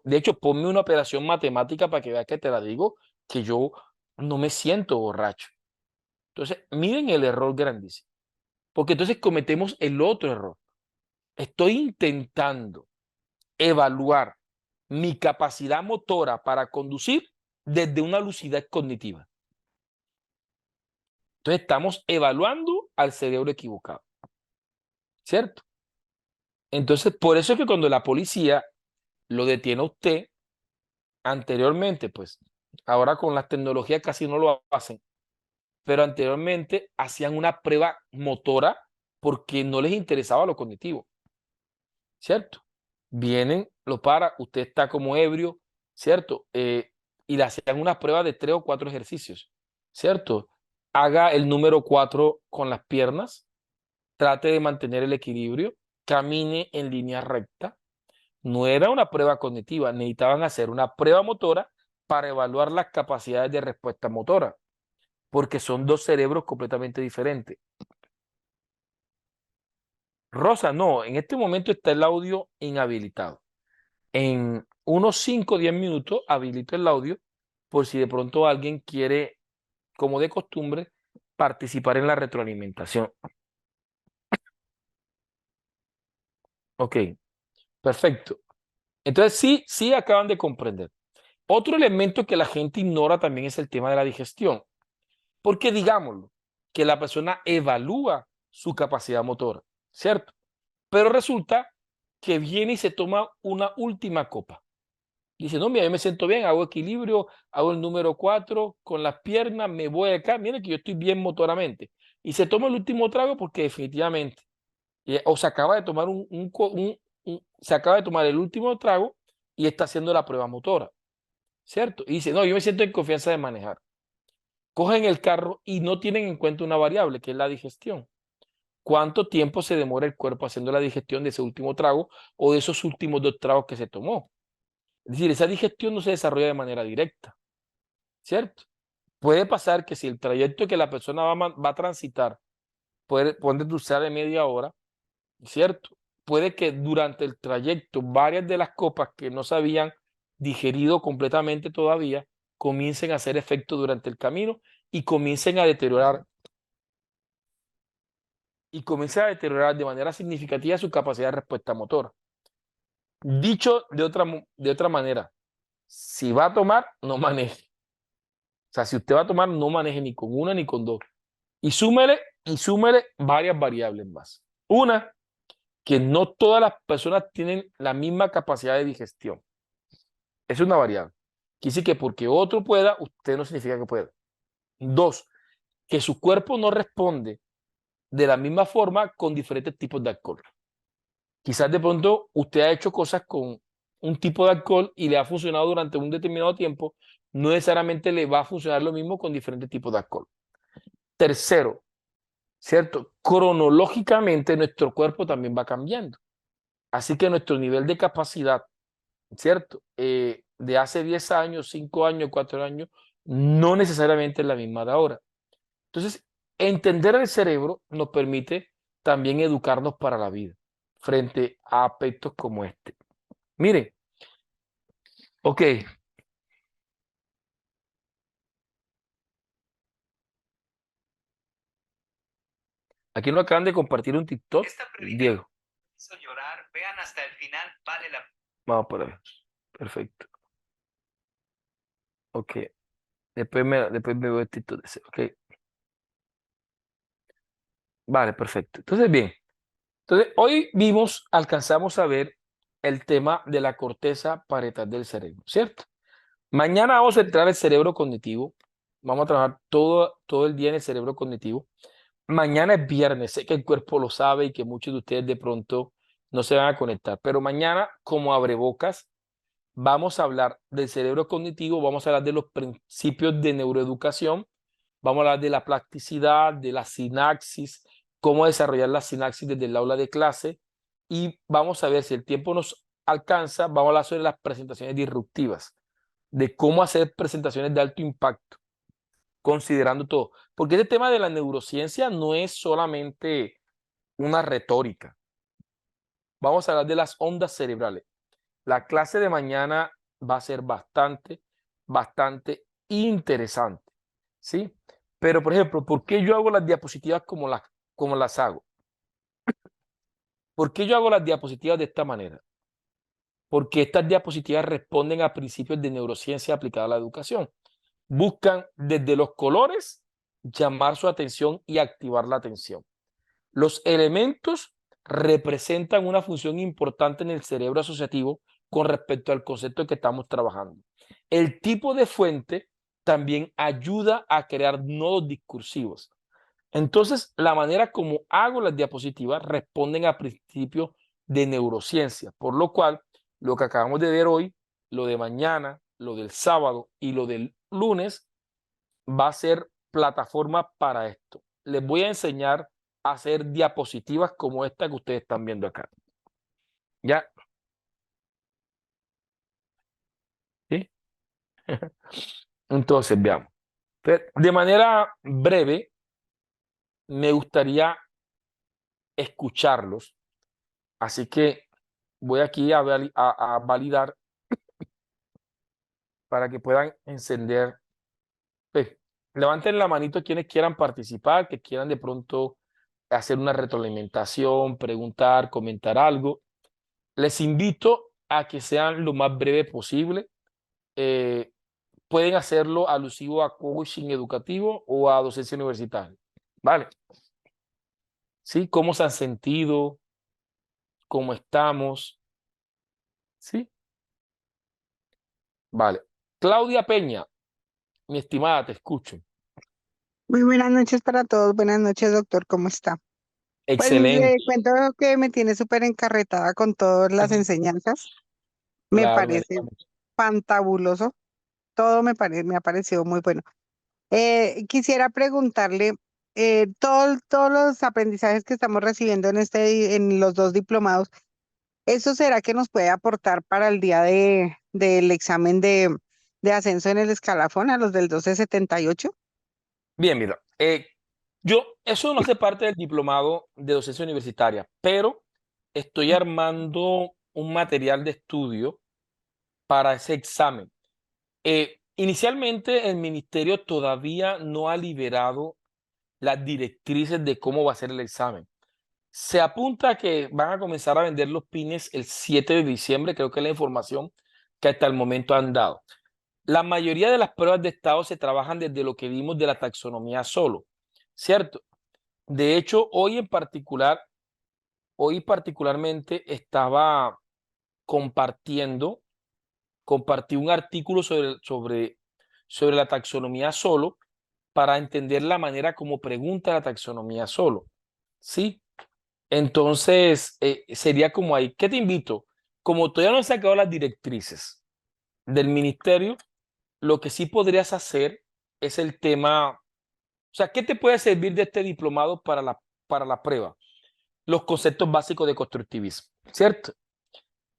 de hecho, ponme una operación matemática para que veas que te la digo, que yo no me siento borracho. Entonces, miren el error grandísimo, porque entonces cometemos el otro error. Estoy intentando evaluar mi capacidad motora para conducir desde una lucidez cognitiva. Entonces estamos evaluando al cerebro equivocado, ¿cierto? Entonces, por eso es que cuando la policía lo detiene a usted, anteriormente, pues, ahora con las tecnologías casi no lo hacen, pero anteriormente hacían una prueba motora porque no les interesaba lo cognitivo, ¿cierto? Vienen, lo para, usted está como ebrio, ¿cierto? Y le hacían una prueba de 3 o 4 ejercicios, ¿cierto? Haga el número 4 con las piernas, trate de mantener el equilibrio, camine en línea recta. No era una prueba cognitiva, necesitaban hacer una prueba motora para evaluar las capacidades de respuesta motora, porque son dos cerebros completamente diferentes. Rosa, no, en este momento está el audio inhabilitado. En unos 5 o 10 minutos habilito el audio por si de pronto alguien quiere, como de costumbre, participar en la retroalimentación. Ok, perfecto. Entonces sí acaban de comprender. Otro elemento que la gente ignora también es el tema de la digestión. Porque digámoslo, que la persona evalúa su capacidad motora, ¿cierto? Pero resulta que viene y se toma una última copa. Dice, no, mira, yo me siento bien, hago equilibrio, hago el número 4 con las piernas, me voy acá, mira que yo estoy bien motoramente. Y se toma el último trago porque definitivamente, o se acaba de tomar se acaba de tomar el último trago y está haciendo la prueba motora, ¿cierto? Y dice, no, yo me siento en confianza de manejar. Cogen el carro y no tienen en cuenta una variable, que es la digestión. ¿Cuánto tiempo se demora el cuerpo haciendo la digestión de ese último trago o de esos últimos 2 tragos que se tomó? Es decir, esa digestión no se desarrolla de manera directa, ¿cierto? Puede pasar que si el trayecto que la persona va a transitar puede usar de media hora, ¿cierto? Puede que durante el trayecto varias de las copas que no se habían digerido completamente todavía comiencen a hacer efecto durante el camino y comiencen a deteriorar de manera significativa su capacidad de respuesta motora. Dicho de otra manera, Si va a tomar, no maneje. O sea, si usted va a tomar, no maneje ni con una ni con dos. Y súmele varias variables más. Una, que no todas las personas tienen la misma capacidad de digestión. Es una variable. Quiere decir que porque otro pueda, usted no significa que pueda. Dos, que su cuerpo no responde de la misma forma con diferentes tipos de alcohol. Quizás de pronto usted ha hecho cosas con un tipo de alcohol y le ha funcionado durante un determinado tiempo, no necesariamente le va a funcionar lo mismo con diferentes tipos de alcohol. Tercero, ¿cierto? Cronológicamente nuestro cuerpo también va cambiando. Así que nuestro nivel de capacidad, ¿cierto? De hace 10 años, 5 años, 4 años, no necesariamente es la misma de ahora. Entonces, entender el cerebro nos permite también educarnos para la vida frente a aspectos como este. Miren, ok, aquí nos acaban de compartir un TikTok, Diego. Hizo llorar, vean hasta el final, vale la pena. Vamos por ahí. Perfecto. Ok. Después me veo el TikTok de ese. Ok. Vale, perfecto. Entonces, bien. Entonces, hoy alcanzamos a ver el tema de la corteza parietal del cerebro, ¿cierto? Mañana vamos a entrar al cerebro cognitivo. Vamos a trabajar todo el día en el cerebro cognitivo. Mañana es viernes. Sé que el cuerpo lo sabe y que muchos de ustedes de pronto no se van a conectar. Pero mañana, como abrebocas, vamos a hablar del cerebro cognitivo, vamos a hablar de los principios de neuroeducación, vamos a hablar de la plasticidad, de la sinapsis, cómo desarrollar la sinapsis desde el aula de clase y vamos a ver si el tiempo nos alcanza, vamos a hablar sobre las presentaciones disruptivas, de cómo hacer presentaciones de alto impacto, considerando todo. Porque este tema de la neurociencia no es solamente una retórica. Vamos a hablar de las ondas cerebrales. La clase de mañana va a ser bastante interesante, ¿sí? Pero, por ejemplo, ¿por qué yo hago las diapositivas como las hago? ¿Por qué yo hago las diapositivas de esta manera? Porque estas diapositivas responden a principios de neurociencia aplicada a la educación. Buscan desde los colores llamar su atención y activar la atención. Los elementos representan una función importante en el cerebro asociativo con respecto al concepto que estamos trabajando. El tipo de fuente también ayuda a crear nodos discursivos. Entonces, la manera como hago las diapositivas responden a principios de neurociencia, por lo cual lo que acabamos de ver hoy, lo de mañana, lo del sábado y lo del lunes va a ser plataforma para esto. Les voy a enseñar a hacer diapositivas como esta que ustedes están viendo acá. ¿Ya? ¿Sí? Entonces, veamos. De manera breve, me gustaría escucharlos. Así que voy aquí a validar para que puedan encender. Pues, levanten la manito quienes quieran participar, que quieran de pronto hacer una retroalimentación, preguntar, comentar algo. Les invito a que sean lo más breve posible. Eh, Pueden hacerlo alusivo a coaching educativo o a docencia universitaria. ¿Vale? ¿Sí? ¿Cómo se han sentido? ¿Cómo estamos? ¿Sí? Vale. Claudia Peña, mi estimada, te escucho. Muy buenas noches para todos. Buenas noches, doctor. ¿Cómo está? Pues le Excelente. cuento que me tiene súper encarretada con todas las enseñanzas. Me Claro, me parece alegra mucho. fantabuloso. Todo me ha parecido muy bueno. Quisiera preguntarle, todos los aprendizajes que estamos recibiendo en los dos diplomados, ¿eso será que nos puede aportar para el día del examen de ascenso en el escalafón a los del 1278? Bien, mira, eso no hace parte del diplomado de docencia universitaria, pero estoy armando un material de estudio para ese examen. Inicialmente, el ministerio todavía no ha liberado las directrices de cómo va a ser el examen. Se apunta a que van a comenzar a vender los pines el 7 de diciembre, creo que es la información. que hasta el momento han dado. La mayoría de las pruebas de estado se trabajan desde lo que vimos de la taxonomía solo, ¿cierto? De hecho, hoy particularmente estaba compartí un artículo sobre la taxonomía solo para entender la manera como pregunta la taxonomía solo, ¿sí? Entonces, sería como ahí. ¿Qué te invito? Como todavía no he sacado las directrices del ministerio, lo que sí podrías hacer es el tema, o sea, ¿qué te puede servir de este diplomado para la prueba? Los conceptos básicos de constructivismo, ¿cierto?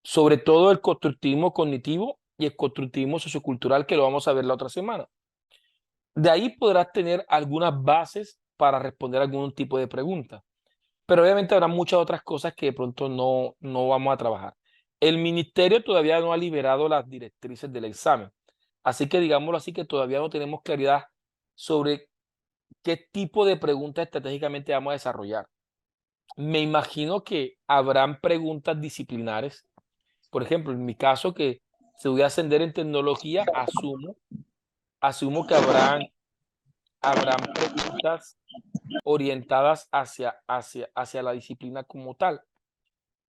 Sobre todo el constructivismo cognitivo y el constructivismo sociocultural, que lo vamos a ver la otra semana. De ahí podrás tener algunas bases para responder algún tipo de pregunta, pero obviamente habrá muchas otras cosas que de pronto no vamos a trabajar. El ministerio todavía no ha liberado las directrices del examen, así que digámoslo así, que todavía no tenemos claridad sobre qué tipo de preguntas estratégicamente vamos a desarrollar. Me imagino que habrán preguntas disciplinares. Por ejemplo, en mi caso, que se voy a ascender en tecnología, asumo que habrán preguntas orientadas hacia la disciplina como tal.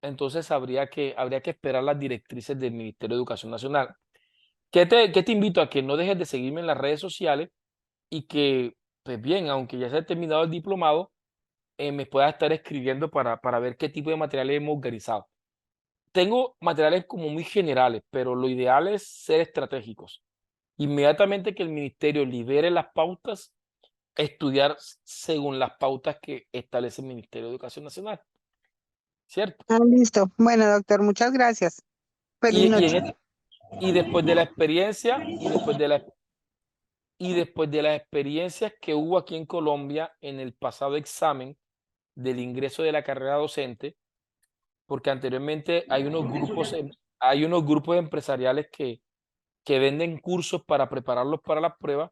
Entonces habría que esperar las directrices del Ministerio de Educación Nacional. ¿Qué te invito a que no dejes de seguirme en las redes sociales y que, pues bien, aunque ya se ha terminado el diplomado, me puedas estar escribiendo para ver qué tipo de materiales hemos organizado? Tengo materiales como muy generales, pero lo ideal es ser estratégicos. Inmediatamente que el ministerio libere las pautas, estudiar según las pautas que establece el Ministerio de Educación Nacional, ¿cierto? Ah, listo. Bueno, doctor, muchas gracias. Feliz Y, y, noche. en es- y después de la experiencia, y después de las experiencias que hubo aquí en Colombia en el pasado examen del ingreso de la carrera docente, porque anteriormente hay unos grupos empresariales que venden cursos para prepararlos para las pruebas.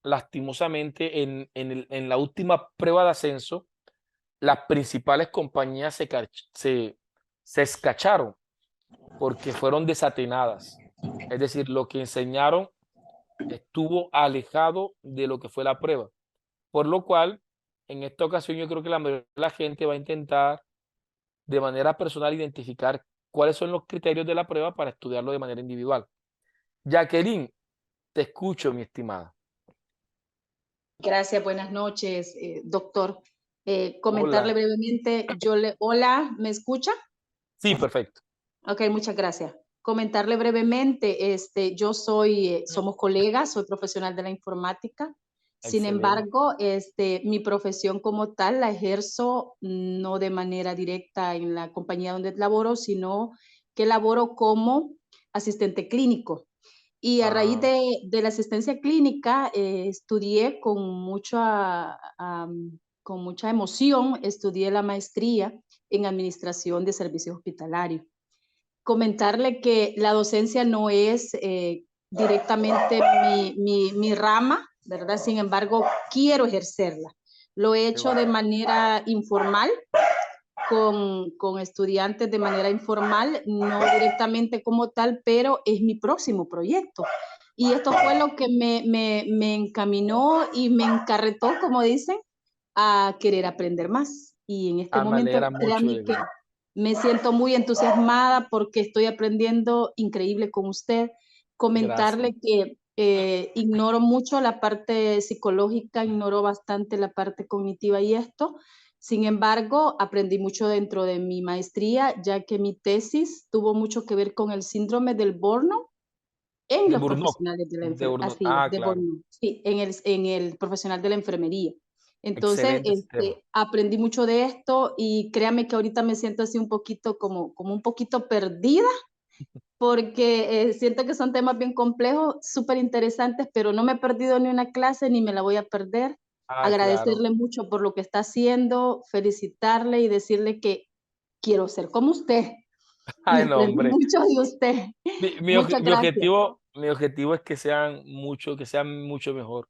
Lastimosamente, en la última prueba de ascenso, las principales compañías se escacharon porque fueron desatenadas. Es decir, lo que enseñaron estuvo alejado de lo que fue la prueba. Por lo cual, en esta ocasión yo creo que la mayoría de la gente va a intentar de manera personal identificar cuáles son los criterios de la prueba para estudiarlo de manera individual. Jacqueline, te escucho, mi estimada. Gracias, buenas noches, doctor. Comentarle Hola. brevemente, hola, ¿me escucha? Sí, perfecto. Ok, muchas gracias. Comentarle brevemente, somos colegas, soy profesional de la informática. Sin Excelente. embargo, mi profesión como tal la ejerzo no de manera directa en la compañía donde laboro, sino que laboro como asistente clínico. Y a raíz Ah, de la asistencia clínica, estudié con mucha emoción, estudié la maestría en administración de servicios hospitalarios. Comentarle que la docencia no es directamente mi rama, ¿verdad? Sin embargo, quiero ejercerla. Lo he qué hecho de bueno. manera informal, con estudiantes de manera informal, no directamente como tal, pero es mi próximo proyecto. Y esto fue lo que me encaminó y me encarretó, como dicen, a querer aprender más. Y en este Me momento, alegra mucho, créanme que Evelyn. me siento muy entusiasmada porque estoy aprendiendo increíble con usted. Gracias. Comentarle que ignoro mucho la parte psicológica, ignoro bastante la parte cognitiva y esto. Sin embargo, aprendí mucho dentro de mi maestría, ya que mi tesis tuvo mucho que ver con el síndrome del Burnout en De los Burnout. profesionales de la De enfermería, Burnout. así es, Ah, de claro. Burnout, sí, en el profesional de la enfermería. Entonces, Excelente ese tema. aprendí mucho de esto y créame que ahorita me siento así un poquito como un poquito perdida porque siento que son temas bien complejos, súper interesantes, pero no me he perdido ni una clase ni me la voy a perder. Claro. Agradecerle mucho por lo que está haciendo, felicitarle y decirle que quiero ser como usted y Ay, no, aprendí hombre. mucho de usted. Muchas gracias, Mi objetivo es que sean mucho mejor,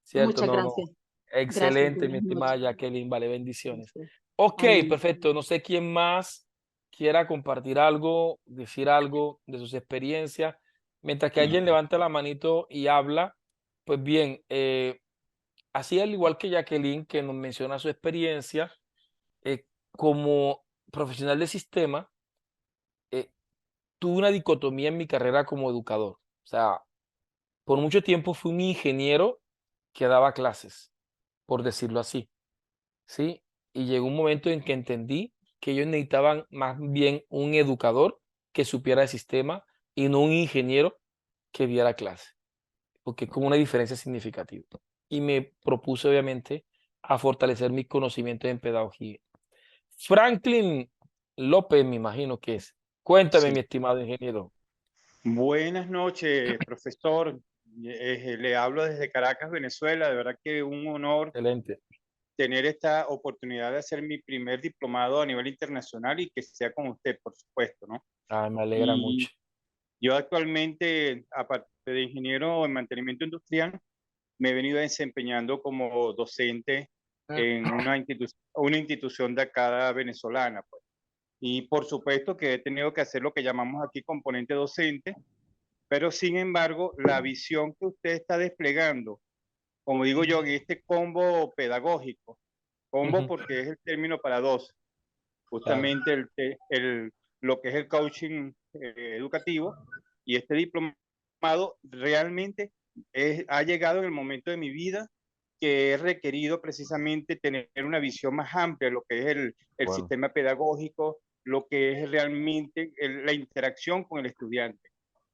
¿cierto? muchas No, no. gracias. Gracias, Excelente, mi buenas noches. estimada Jacqueline. Vale, bendiciones. Ok, Amén. perfecto. No sé quién más quiera compartir algo, decir algo de sus experiencias. Mientras que alguien levanta la manito y habla, pues bien, así al igual que Jacqueline, que nos menciona su experiencia, como profesional de sistema, eh, tuve una dicotomía en mi carrera como educador. O sea, por mucho tiempo fui un ingeniero que daba clases, por decirlo así, ¿sí? Y llegó un momento en que entendí que ellos necesitaban más bien un educador que supiera el sistema y no un ingeniero que diera clase, porque es como una diferencia significativa. Y me propuse, obviamente, a fortalecer mis conocimientos en pedagogía. Franklin López, me imagino que es. Cuéntame, Sí. mi estimado ingeniero. Buenas noches, profesor. Le hablo desde Caracas, Venezuela. De verdad que un honor Excelente. tener esta oportunidad de hacer mi primer diplomado a nivel internacional y que sea con usted, por supuesto, ¿no? Ah, me alegra Y mucho. yo actualmente, aparte de ingeniero en mantenimiento industrial, me he venido desempeñando como docente en una institución de acá venezolana, pues. Y por supuesto que he tenido que hacer lo que llamamos aquí componente docente, pero sin embargo, la visión que usted está desplegando, como digo yo, en este combo pedagógico, combo Ujú, porque es el término para dos, claro. justamente lo que es el coaching educativo y este diplomado realmente ha llegado en el momento de mi vida que he requerido precisamente tener una visión más amplia de lo que es el Bueno, sistema pedagógico, lo que es realmente la interacción con el estudiante.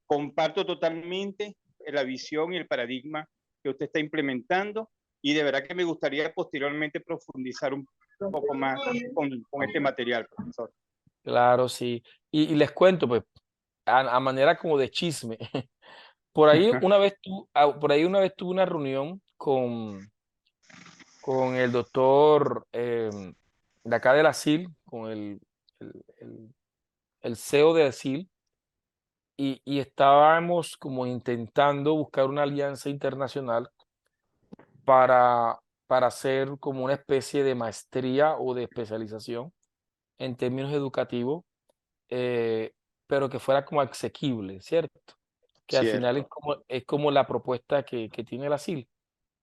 Comparto totalmente la visión y el paradigma que usted está implementando y de verdad que me gustaría posteriormente profundizar un poco más con este material, profesor. claro, sí. Y les cuento, pues, a manera como de chisme. Por ahí una vez tuve una reunión con el doctor de acá de la SIL, con el, el- el CEO de la SIL, y estábamos como intentando buscar una alianza internacional para, para hacer como una especie de maestría o de especialización en términos educativos, eh, pero que fuera como asequible, ¿cierto? Que al final es Cierto, como, es como la propuesta que tiene la SIL,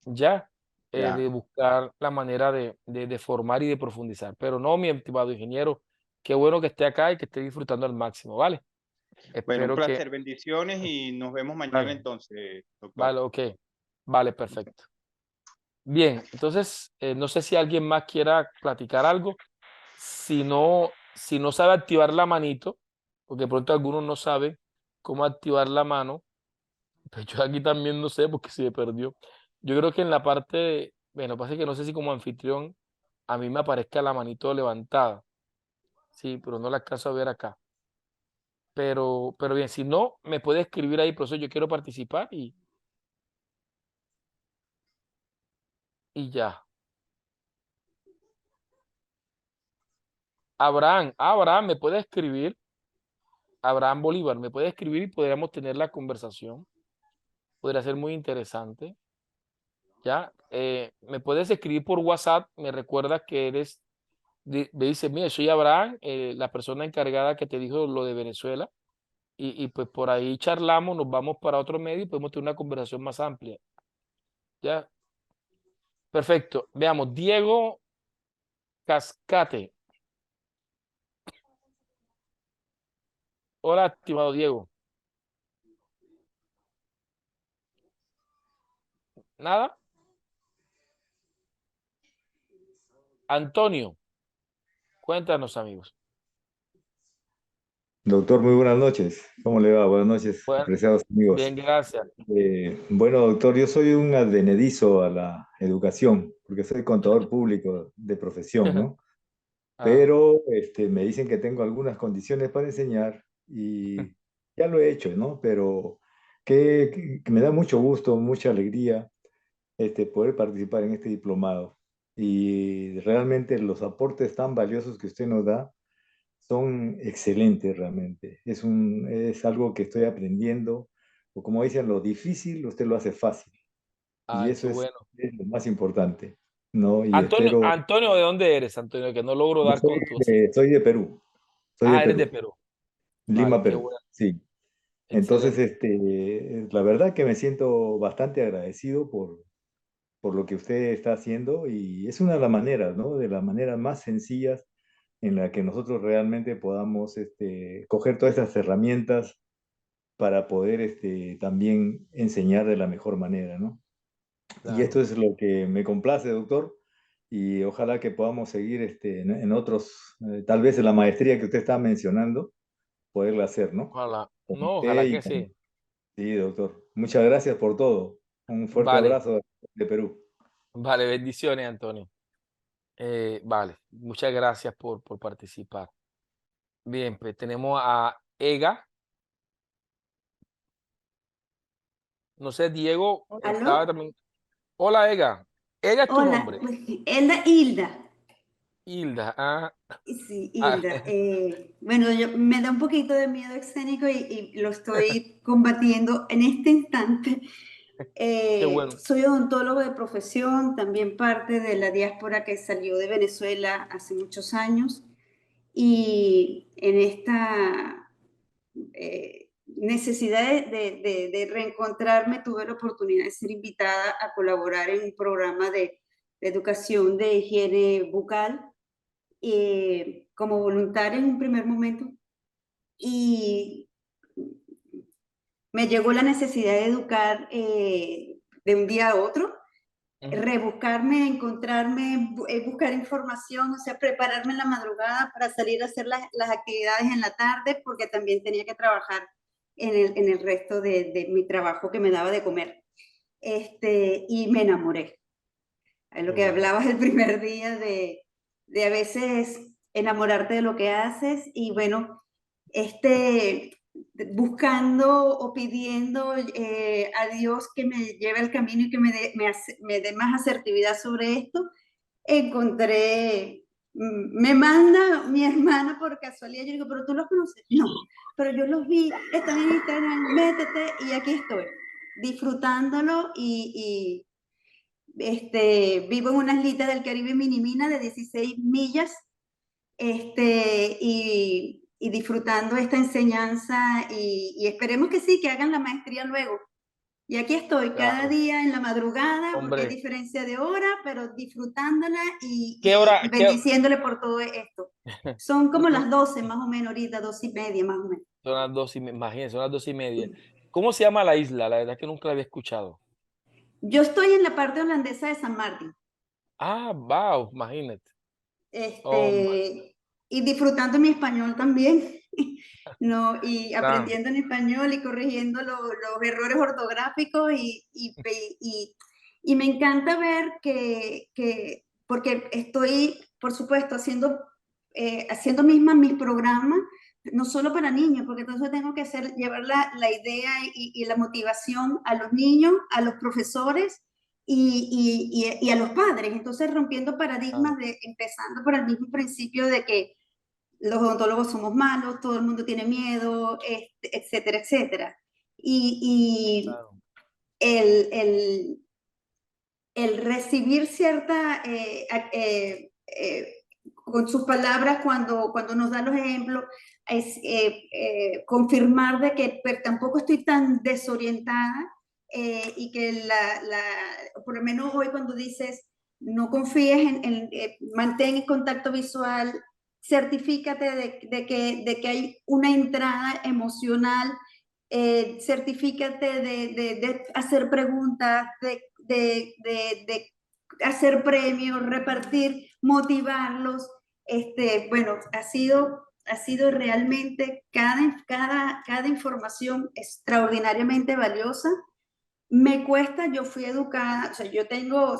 ya, ya. de buscar la manera de formar y de profundizar. Pero no, mi estimado ingeniero, qué bueno que esté acá y que esté disfrutando al máximo, ¿vale? Bueno, un Espero que, placer, bendiciones y nos vemos mañana vale, entonces, doctor. vale, ok, vale, perfecto. Bien, entonces, no sé si alguien más quiera platicar algo. Si no sabe activar la manito, porque de pronto algunos no saben cómo activar la mano, pues yo aquí también no sé porque se me perdió. Yo creo que en la parte, bueno, pasa que no sé si como anfitrión a mí me aparezca la manito levantada, sí, pero no la alcanzo a ver acá. Pero bien, si no, me puede escribir ahí, profesor, yo quiero participar y ya. Abraham, me puede escribir, Abraham Bolívar, me puede escribir y podríamos tener la conversación. Podría ser muy interesante. ¿Ya? Me puedes escribir por WhatsApp, me recuerdas que eres, me dice, mira, soy Abraham, la persona encargada que te dijo lo de Venezuela, y pues por ahí charlamos, nos vamos para otro medio y podemos tener una conversación más amplia. ¿Ya? Perfecto. Veamos, Diego Cascate. Hola, estimado Diego. ¿Nada? Antonio, cuéntanos, amigos. Doctor, muy buenas noches. ¿Cómo le va? Buenas noches, Bueno, apreciados amigos. bien, gracias. Bueno, doctor, yo soy un advenedizo a la educación, porque soy contador público de profesión, ¿no? Ah, Pero me dicen que tengo algunas condiciones para enseñar y ya lo he hecho, ¿no? Pero que me da mucho gusto, mucha alegría poder participar en este diplomado. Y realmente los aportes tan valiosos que usted nos da son excelentes realmente. Es algo que estoy aprendiendo, o como dicen, lo difícil usted lo hace fácil. Y ay, qué eso bueno. es lo más importante, ¿no? Y Antonio, espero, Antonio, ¿de dónde eres, Antonio? Que no logro yo dar con tu acento. soy de Perú, soy de Ah, eres de Perú, Perú. Vale, Lima, qué Perú, bueno. sí. Entonces, excelente. la verdad que me siento bastante agradecido por lo que usted está haciendo y es una de las maneras, ¿no? De las maneras más sencillas en la que nosotros realmente podamos coger todas estas herramientas para poder también enseñar de la mejor manera, ¿no? Y esto Claro. es lo que me complace, doctor, y ojalá que podamos seguir en otros, tal vez en la maestría que usted está mencionando, poderla hacer, ¿no? Ojalá. Con No, usted ojalá y que con... sí. Sí, doctor. Muchas gracias por todo. Un fuerte Vale, abrazo de Perú. vale, bendiciones, Antonio. Vale, muchas gracias por participar. Bien, pues tenemos a Ega. No sé, Diego estaba ¿Aló? también. Hola, Ega. Ega es tu Hola, nombre. pues, Hilda. Hilda. Ah, Sí, ah, Hilda. Bueno, me da un poquito de miedo escénico y lo estoy combatiendo en este instante. qué bueno. Soy odontólogo de profesión, también parte de la diáspora que salió de Venezuela hace muchos años y en esta necesidad de reencontrarme tuve la oportunidad de ser invitada a colaborar en un programa de educación de higiene bucal como voluntaria en un primer momento y me llegó la necesidad de educar de un día a otro, Ujú. rebuscarme, encontrarme, buscar información, o sea, prepararme en la madrugada para salir a hacer las actividades en la tarde, porque también tenía que trabajar en el resto de mi trabajo que me daba de comer. Y me enamoré. Es lo Qué que bueno. hablabas el primer día de a veces enamorarte de lo que haces y bueno, buscando o pidiendo a Dios que me lleve el camino y que me dé más asertividad sobre esto, me manda mi hermana por casualidad, yo digo, pero tú los conoces, no, pero yo los vi, están en Instagram, métete y aquí estoy, disfrutándolo vivo en una islita del Caribe minimina de 16 millas y disfrutando esta enseñanza y esperemos que sí, que hagan la maestría luego. Y aquí estoy cada Claro. día en la madrugada, porque hay Hombre, diferencia de hora, pero disfrutándola ¿qué y hora? bendiciéndole por todo esto. Son como las 12 más o menos ahorita, 12:30 más o menos. Son las 2:30, imagínense, son las 2:30. ¿Cómo se llama la isla? La verdad que nunca la había escuchado. Yo estoy en la parte holandesa de San Martín. Ah, wow, imagínate. Oh, Y disfrutando mi español también, ¿no? Y claro. aprendiendo en español y corrigiendo los errores ortográficos y me encanta ver porque estoy, por supuesto, haciendo misma mis programas, no solo para niños, porque entonces tengo que llevar la idea y la motivación a los niños, a los profesores y a los padres. Entonces, rompiendo paradigmas, empezando por el mismo principio de que los odontólogos somos malos, todo el mundo tiene miedo, etcétera, etcétera. Y Claro. el recibir cierta, con sus palabras cuando nos da los ejemplos, es confirmar de que tampoco estoy tan desorientada y que por lo menos hoy cuando dices no confíes mantén el contacto visual, certifícate de que hay una entrada emocional, certifícate de hacer preguntas, de hacer premios, repartir, motivarlos. Bueno, ha sido realmente cada información extraordinariamente valiosa. Me cuesta, yo fui educada, o sea, yo tengo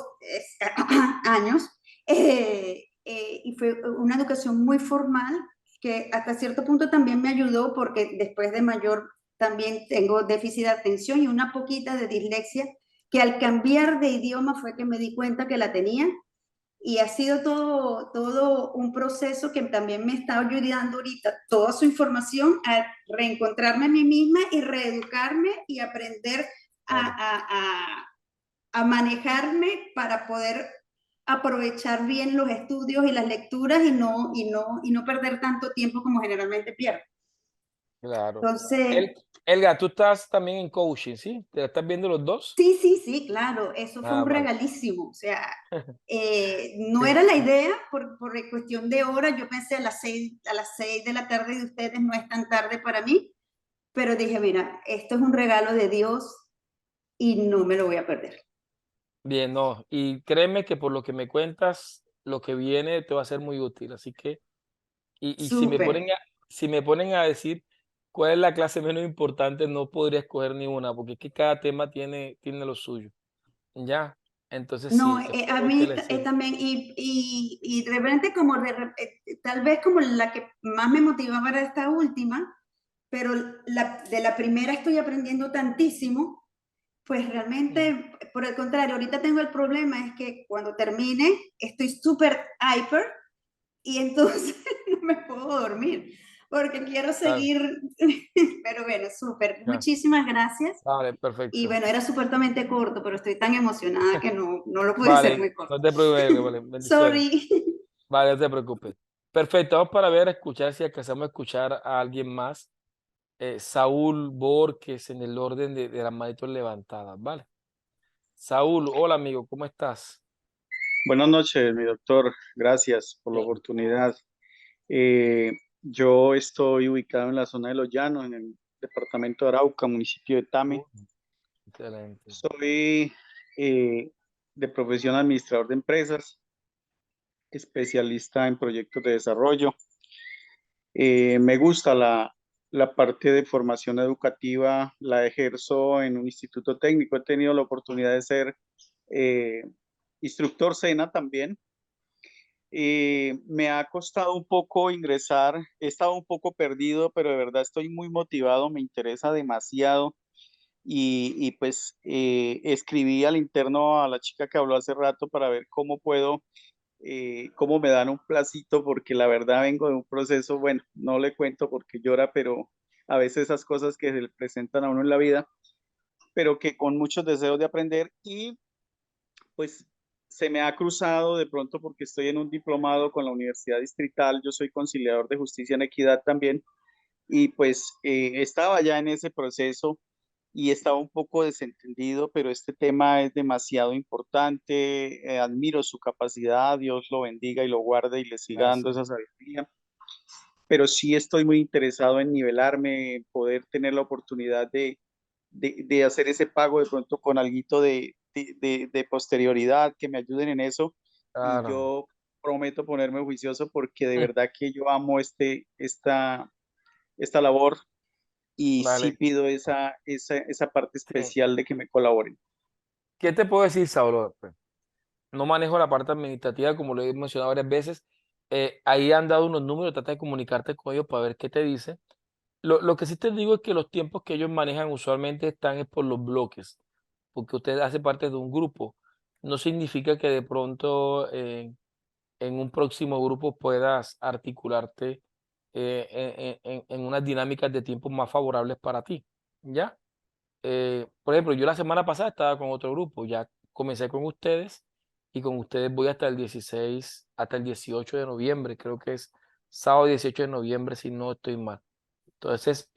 años y fue una educación muy formal que hasta cierto punto también me ayudó porque después de mayor también tengo déficit de atención y una poquita de dislexia que al cambiar de idioma fue que me di cuenta que la tenía y ha sido todo un proceso que también me está ayudando ahorita toda su información a reencontrarme a mí misma y reeducarme y aprender Claro. a manejarme para poder aprovechar bien los estudios y las lecturas y no perder tanto tiempo como generalmente pierdo. Claro. Entonces, Elga, tú estás también en coaching, ¿sí? ¿Te la estás viendo los dos? sí, claro, eso fue Ah, un vale. regalísimo. O sea, no Sí, era la idea por cuestión de hora. Yo pensé a las 6 de la tarde de ustedes no es tan tarde para mí, pero dije, mira, esto es un regalo de Dios y no me lo voy a perder. bien, no. Y créeme que por lo que me cuentas, lo que viene te va a ser muy útil. Así que, y Súper. si me ponen a decir cuál es la clase menos importante, no podría escoger ni una, porque es que cada tema tiene lo suyo. Ya. Entonces No, sí, a espero que mí les sirva. también, y de repente como tal vez como la que más me motivaba era esta última, pero de la primera estoy aprendiendo tantísimo, pues Mm. realmente, por el contrario, ahorita tengo el problema, es que cuando termine estoy súper hyper y entonces no me puedo dormir, porque quiero Claro, seguir, pero bueno, súper, ya. muchísimas gracias. Vale, Y perfecto. bueno, era supuestamente corto, pero estoy tan emocionada que no lo pude hacer Vale, muy corto. no te preocupes, vale, bendiciones. Sorry. Vale, no te preocupes. Perfecto, vamos para ver, escuchar si alcanzamos a escuchar a alguien más. Saúl Borges en el orden de las manitos levantadas, ¿vale? Saúl, hola amigo, ¿cómo estás? Buenas noches, mi doctor. Gracias por la Bien. oportunidad. Eh, yo estoy ubicado en la zona de Los Llanos, en el departamento de Arauca, municipio de Tame. Excelente. Soy eh, de profesión administrador de empresas, especialista en proyectos de desarrollo. Me gusta la parte de formación educativa, la ejerzo en un instituto técnico. He tenido la oportunidad de ser eh, instructor SENA también. Me ha costado un poco ingresar, he estado un poco perdido, pero de verdad estoy muy motivado, me interesa demasiado y pues escribí al interno a la chica que habló hace rato para ver cómo puedo, cómo me dan un placito, porque la verdad vengo de un proceso, bueno, no le cuento porque llora, pero a veces esas cosas que se le presentan a uno en la vida, pero que con muchos deseos de aprender y pues se me ha cruzado de pronto porque estoy en un diplomado con la Universidad Distrital, yo soy conciliador de justicia en equidad también, y pues estaba ya en ese proceso y estaba un poco desentendido, pero este tema es demasiado importante, admiro su capacidad, Dios lo bendiga y lo guarde y le siga dando Gracias. esa sabiduría, pero sí estoy muy interesado en nivelarme, en poder tener la oportunidad de hacer ese pago de pronto con alguito de posterioridad, que me ayuden en eso. Y Claro. yo prometo ponerme juicioso porque de verdad que yo amo esta labor y sí Vale. pido esa parte Sí. especial de que me colaboren. ¿Qué te puedo decir, Saúl? Pues, no manejo la parte administrativa, como lo he mencionado varias veces. Ahí han dado unos números, trata de comunicarte con ellos para ver qué te dicen. Lo que sí te digo es que los tiempos que ellos manejan usualmente están es por los bloques, porque usted hace parte de un grupo. No significa que de pronto en un próximo grupo puedas articularte en unas dinámicas de tiempo más favorables para ti, ¿ya? Por ejemplo, yo la semana pasada estaba con otro grupo, ya comencé con ustedes y con ustedes voy hasta el 16, hasta el 18 de noviembre, creo que es sábado 18 de noviembre, si no estoy mal. Entonces,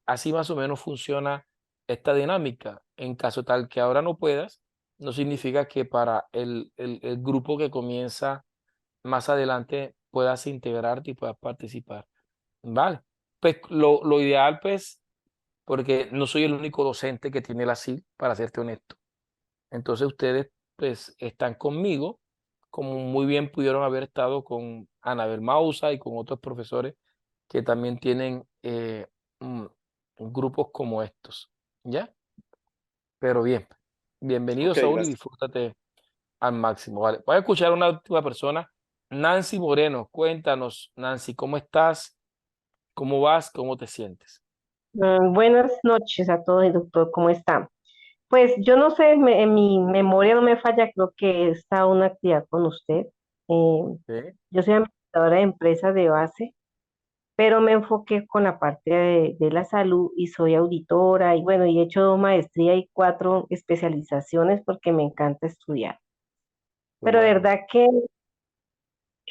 así más o menos funciona esta dinámica. En caso tal que ahora no puedas, no significa que para el grupo que comienza más adelante puedas integrarte y puedas participar. Vale. Pues lo ideal, pues, porque no soy el único docente que tiene la SIL, para serte honesto. Entonces ustedes, pues, están conmigo, como muy bien pudieron haber estado con Anabel Mausa y con otros profesores que también tienen mm, grupos como estos, ¿ya? Pero bien, bienvenido Ok, Saúl y gracias. disfrútate al máximo, ¿vale? Voy a escuchar a una última persona, Nancy Moreno. Cuéntanos, Nancy, ¿cómo estás? ¿Cómo vas? ¿Cómo te sientes? Buenas noches a todos, doctor, ¿cómo está? Pues yo no sé, en mi memoria no me falla, creo que he estado en una actividad con usted. Eh, Sí, yo soy administradora de empresas de base, pero me enfoqué con la parte de la salud y soy auditora y bueno, y he hecho 2 maestrías y 4 especializaciones porque me encanta estudiar. qué Pero de bueno. verdad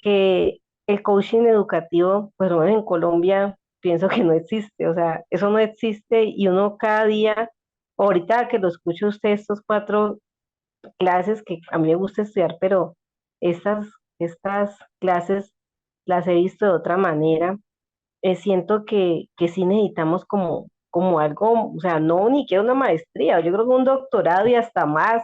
que el coaching educativo, pues bueno, en Colombia pienso que no existe, o sea, eso no existe y uno cada día, ahorita que lo escucho a usted, estos 4 clases que a mí me gusta estudiar, pero estas clases las he visto de otra manera. Siento que sí necesitamos como algo, o sea, no ni que una maestría, yo creo que un doctorado y hasta más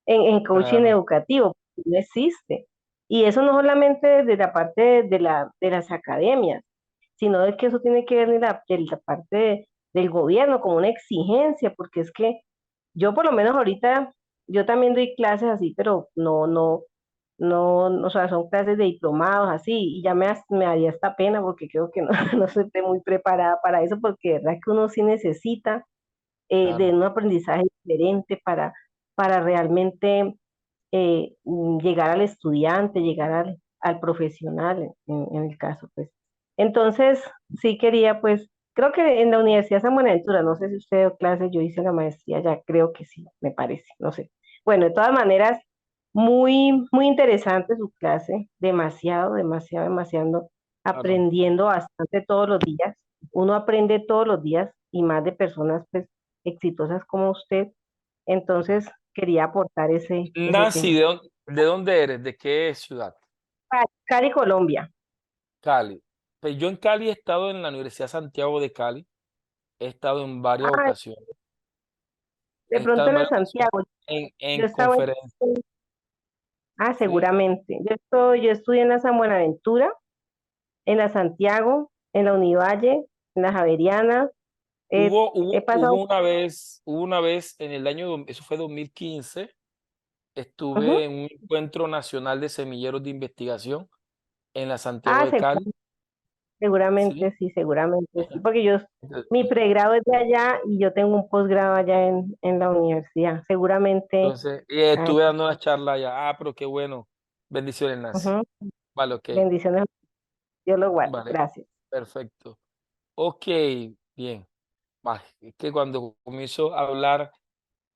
en coaching Claro, educativo, no existe. Y eso no solamente de la parte de las academias, sino de que eso tiene que ver de la parte del gobierno como una exigencia, porque es que yo por lo menos ahorita, yo también doy clases así, pero no, o sea, son clases de diplomados así, y ya me daría esta pena porque creo que no, no estoy muy preparada para eso, porque de verdad que uno sí necesita de claro. un aprendizaje diferente para realmente llegar al estudiante, llegar al profesional, en el caso, pues. Entonces, sí quería, pues, creo que en la Universidad San Buenaventura, no sé si usted dio clases, yo hice la maestría ya, creo que sí, me parece, no sé. Bueno, de todas maneras, muy interesante su clase, demasiado, Claro. aprendiendo bastante todos los días. Uno aprende todos los días y más de personas, pues, exitosas como usted. Entonces, quería aportar ese Nancy, tema. de dónde eres? ¿De qué ciudad? Cali, Colombia. Cali. Pues yo en Cali he estado en la Universidad Santiago de Cali, he estado en varias Ah, ocasiones, de he estado pronto en en la varias ocasiones Santiago. en Yo estaba, conferencias, ¿sí? seguramente. Yo estudié en la San Buenaventura, en la Santiago, en la Univalle, en la Javeriana. Hubo, He hubo, pasado. hubo una vez en el año, eso fue 2015, Ujú. estuve en un encuentro nacional de semilleros de investigación en la Santiago Ah, de Cali, ¿sí? seguramente sí, porque Entonces, mi pregrado es de allá y yo tengo un posgrado allá en la universidad. Seguramente. Ah, estuve dando una charla allá. Ah, pero qué bueno. Bendiciones, Nancy. ujú. Vale, ok. Bendiciones, Dios lo guarde. Vale, Gracias. perfecto. Ok, bien. Vale, es que cuando comienzo a hablar,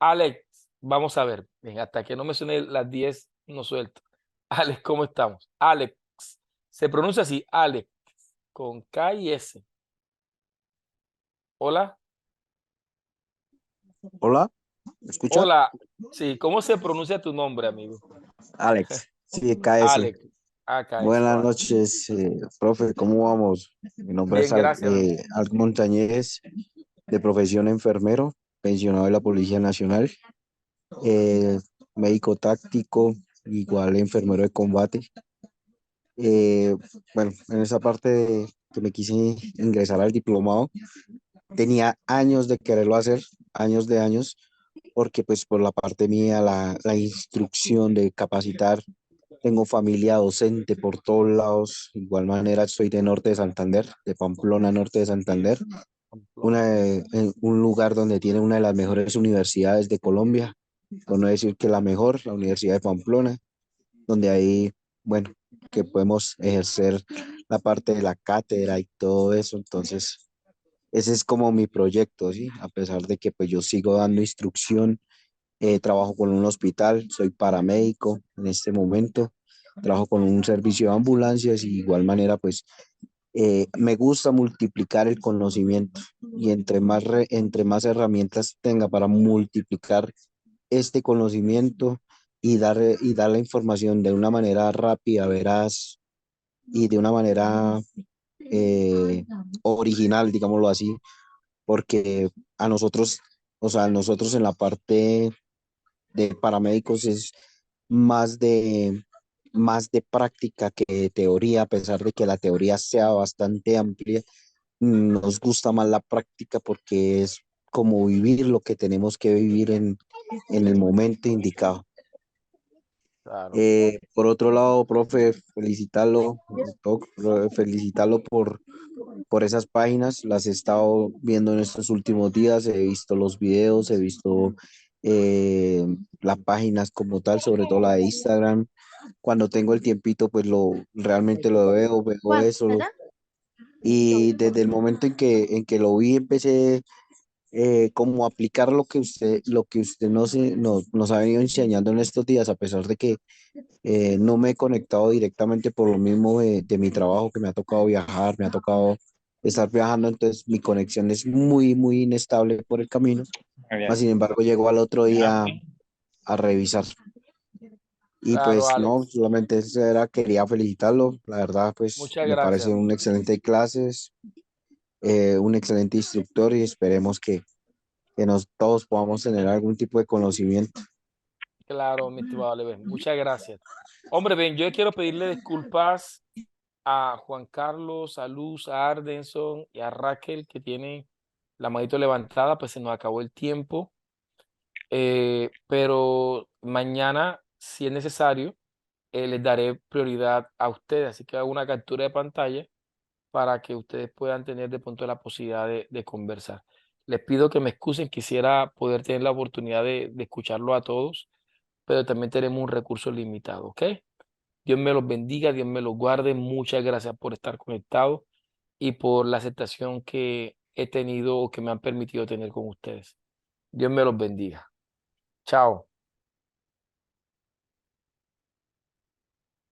Alex, vamos a ver. Bien, hasta que no me suene las 10 no suelto. Alex, ¿cómo estamos? Alex. Se pronuncia así, Alex, con K y S. Hola. Hola, ¿me escucha? Hola. Sí, ¿cómo se pronuncia tu nombre, amigo? Alex, sí, KS. Alex. AKS, Buenas vale. noches, profe, ¿cómo vamos? Mi nombre es Bien, gracias. Al Montañez, de profesión enfermero, pensionado de la Policía Nacional, eh, médico táctico, igual enfermero de combate. Eh, bueno, en esa parte que me quise ingresar al diplomado, tenía años de quererlo hacer, años de años, porque pues por la parte mía, la instrucción de capacitar, tengo familia docente por todos lados, de igual manera soy de Norte de Santander, de Pamplona, Norte de Santander, Pamplona. en un lugar donde tiene una de las mejores universidades de Colombia, por no decir que la mejor, la Universidad de Pamplona, donde ahí, bueno, que podemos ejercer la parte de la cátedra y todo eso, entonces ese es como mi proyecto, ¿sí? A pesar de que pues yo sigo dando instrucción, trabajo con un hospital, soy paramédico en este momento, trabajo con un servicio de ambulancias y de igual manera pues me gusta multiplicar el conocimiento y entre más herramientas tenga para multiplicar este conocimiento y dar la información de una manera rápida, veraz y de una manera original, digámoslo así, porque a nosotros, o sea, nosotros en la parte de paramédicos es más de, más de práctica que de teoría, a pesar de que la teoría sea bastante amplia, nos gusta más la práctica porque es como vivir lo que tenemos que vivir en el momento indicado. Claro. Por otro lado, profe, felicitarlo por esas páginas, las he estado viendo en estos últimos días, he visto los videos, he visto eh, las páginas como tal, sobre todo la de Instagram. Cuando tengo el tiempito, pues realmente lo veo eso. Y desde el momento en que lo vi, empecé como a aplicar lo que usted nos ha venido enseñando en estos días, a pesar de que no me he conectado directamente por lo mismo de mi trabajo, que me ha tocado viajar, me ha tocado estar viajando, entonces mi conexión es muy, muy inestable por el camino. Muy bien. Mas, sin embargo, llego al otro día a revisar. Y Claro, pues no, Alex. solamente eso era, quería felicitarlo. La verdad, pues Muchas me parece gracias. un excelente clases, un excelente instructor y esperemos que todos podamos tener algún tipo de conocimiento. Claro, mi estimado Alex. Muchas gracias. Hombre, bien, yo quiero pedirle disculpas a Juan Carlos, a Luz, a Ardenson y a Raquel, que tienen la manito levantada, pues se nos acabó el tiempo. Pero mañana, si es necesario, les daré prioridad a ustedes. Así que hago una captura de pantalla para que ustedes puedan tener de pronto la posibilidad de conversar. Les pido que me excusen, quisiera poder tener la oportunidad de escucharlo a todos, pero también tenemos un recurso limitado, ¿ok? Dios me los bendiga, Dios me los guarde. Muchas gracias por estar conectados y por la aceptación que he tenido o que me han permitido tener con ustedes. Dios me los bendiga. Chao.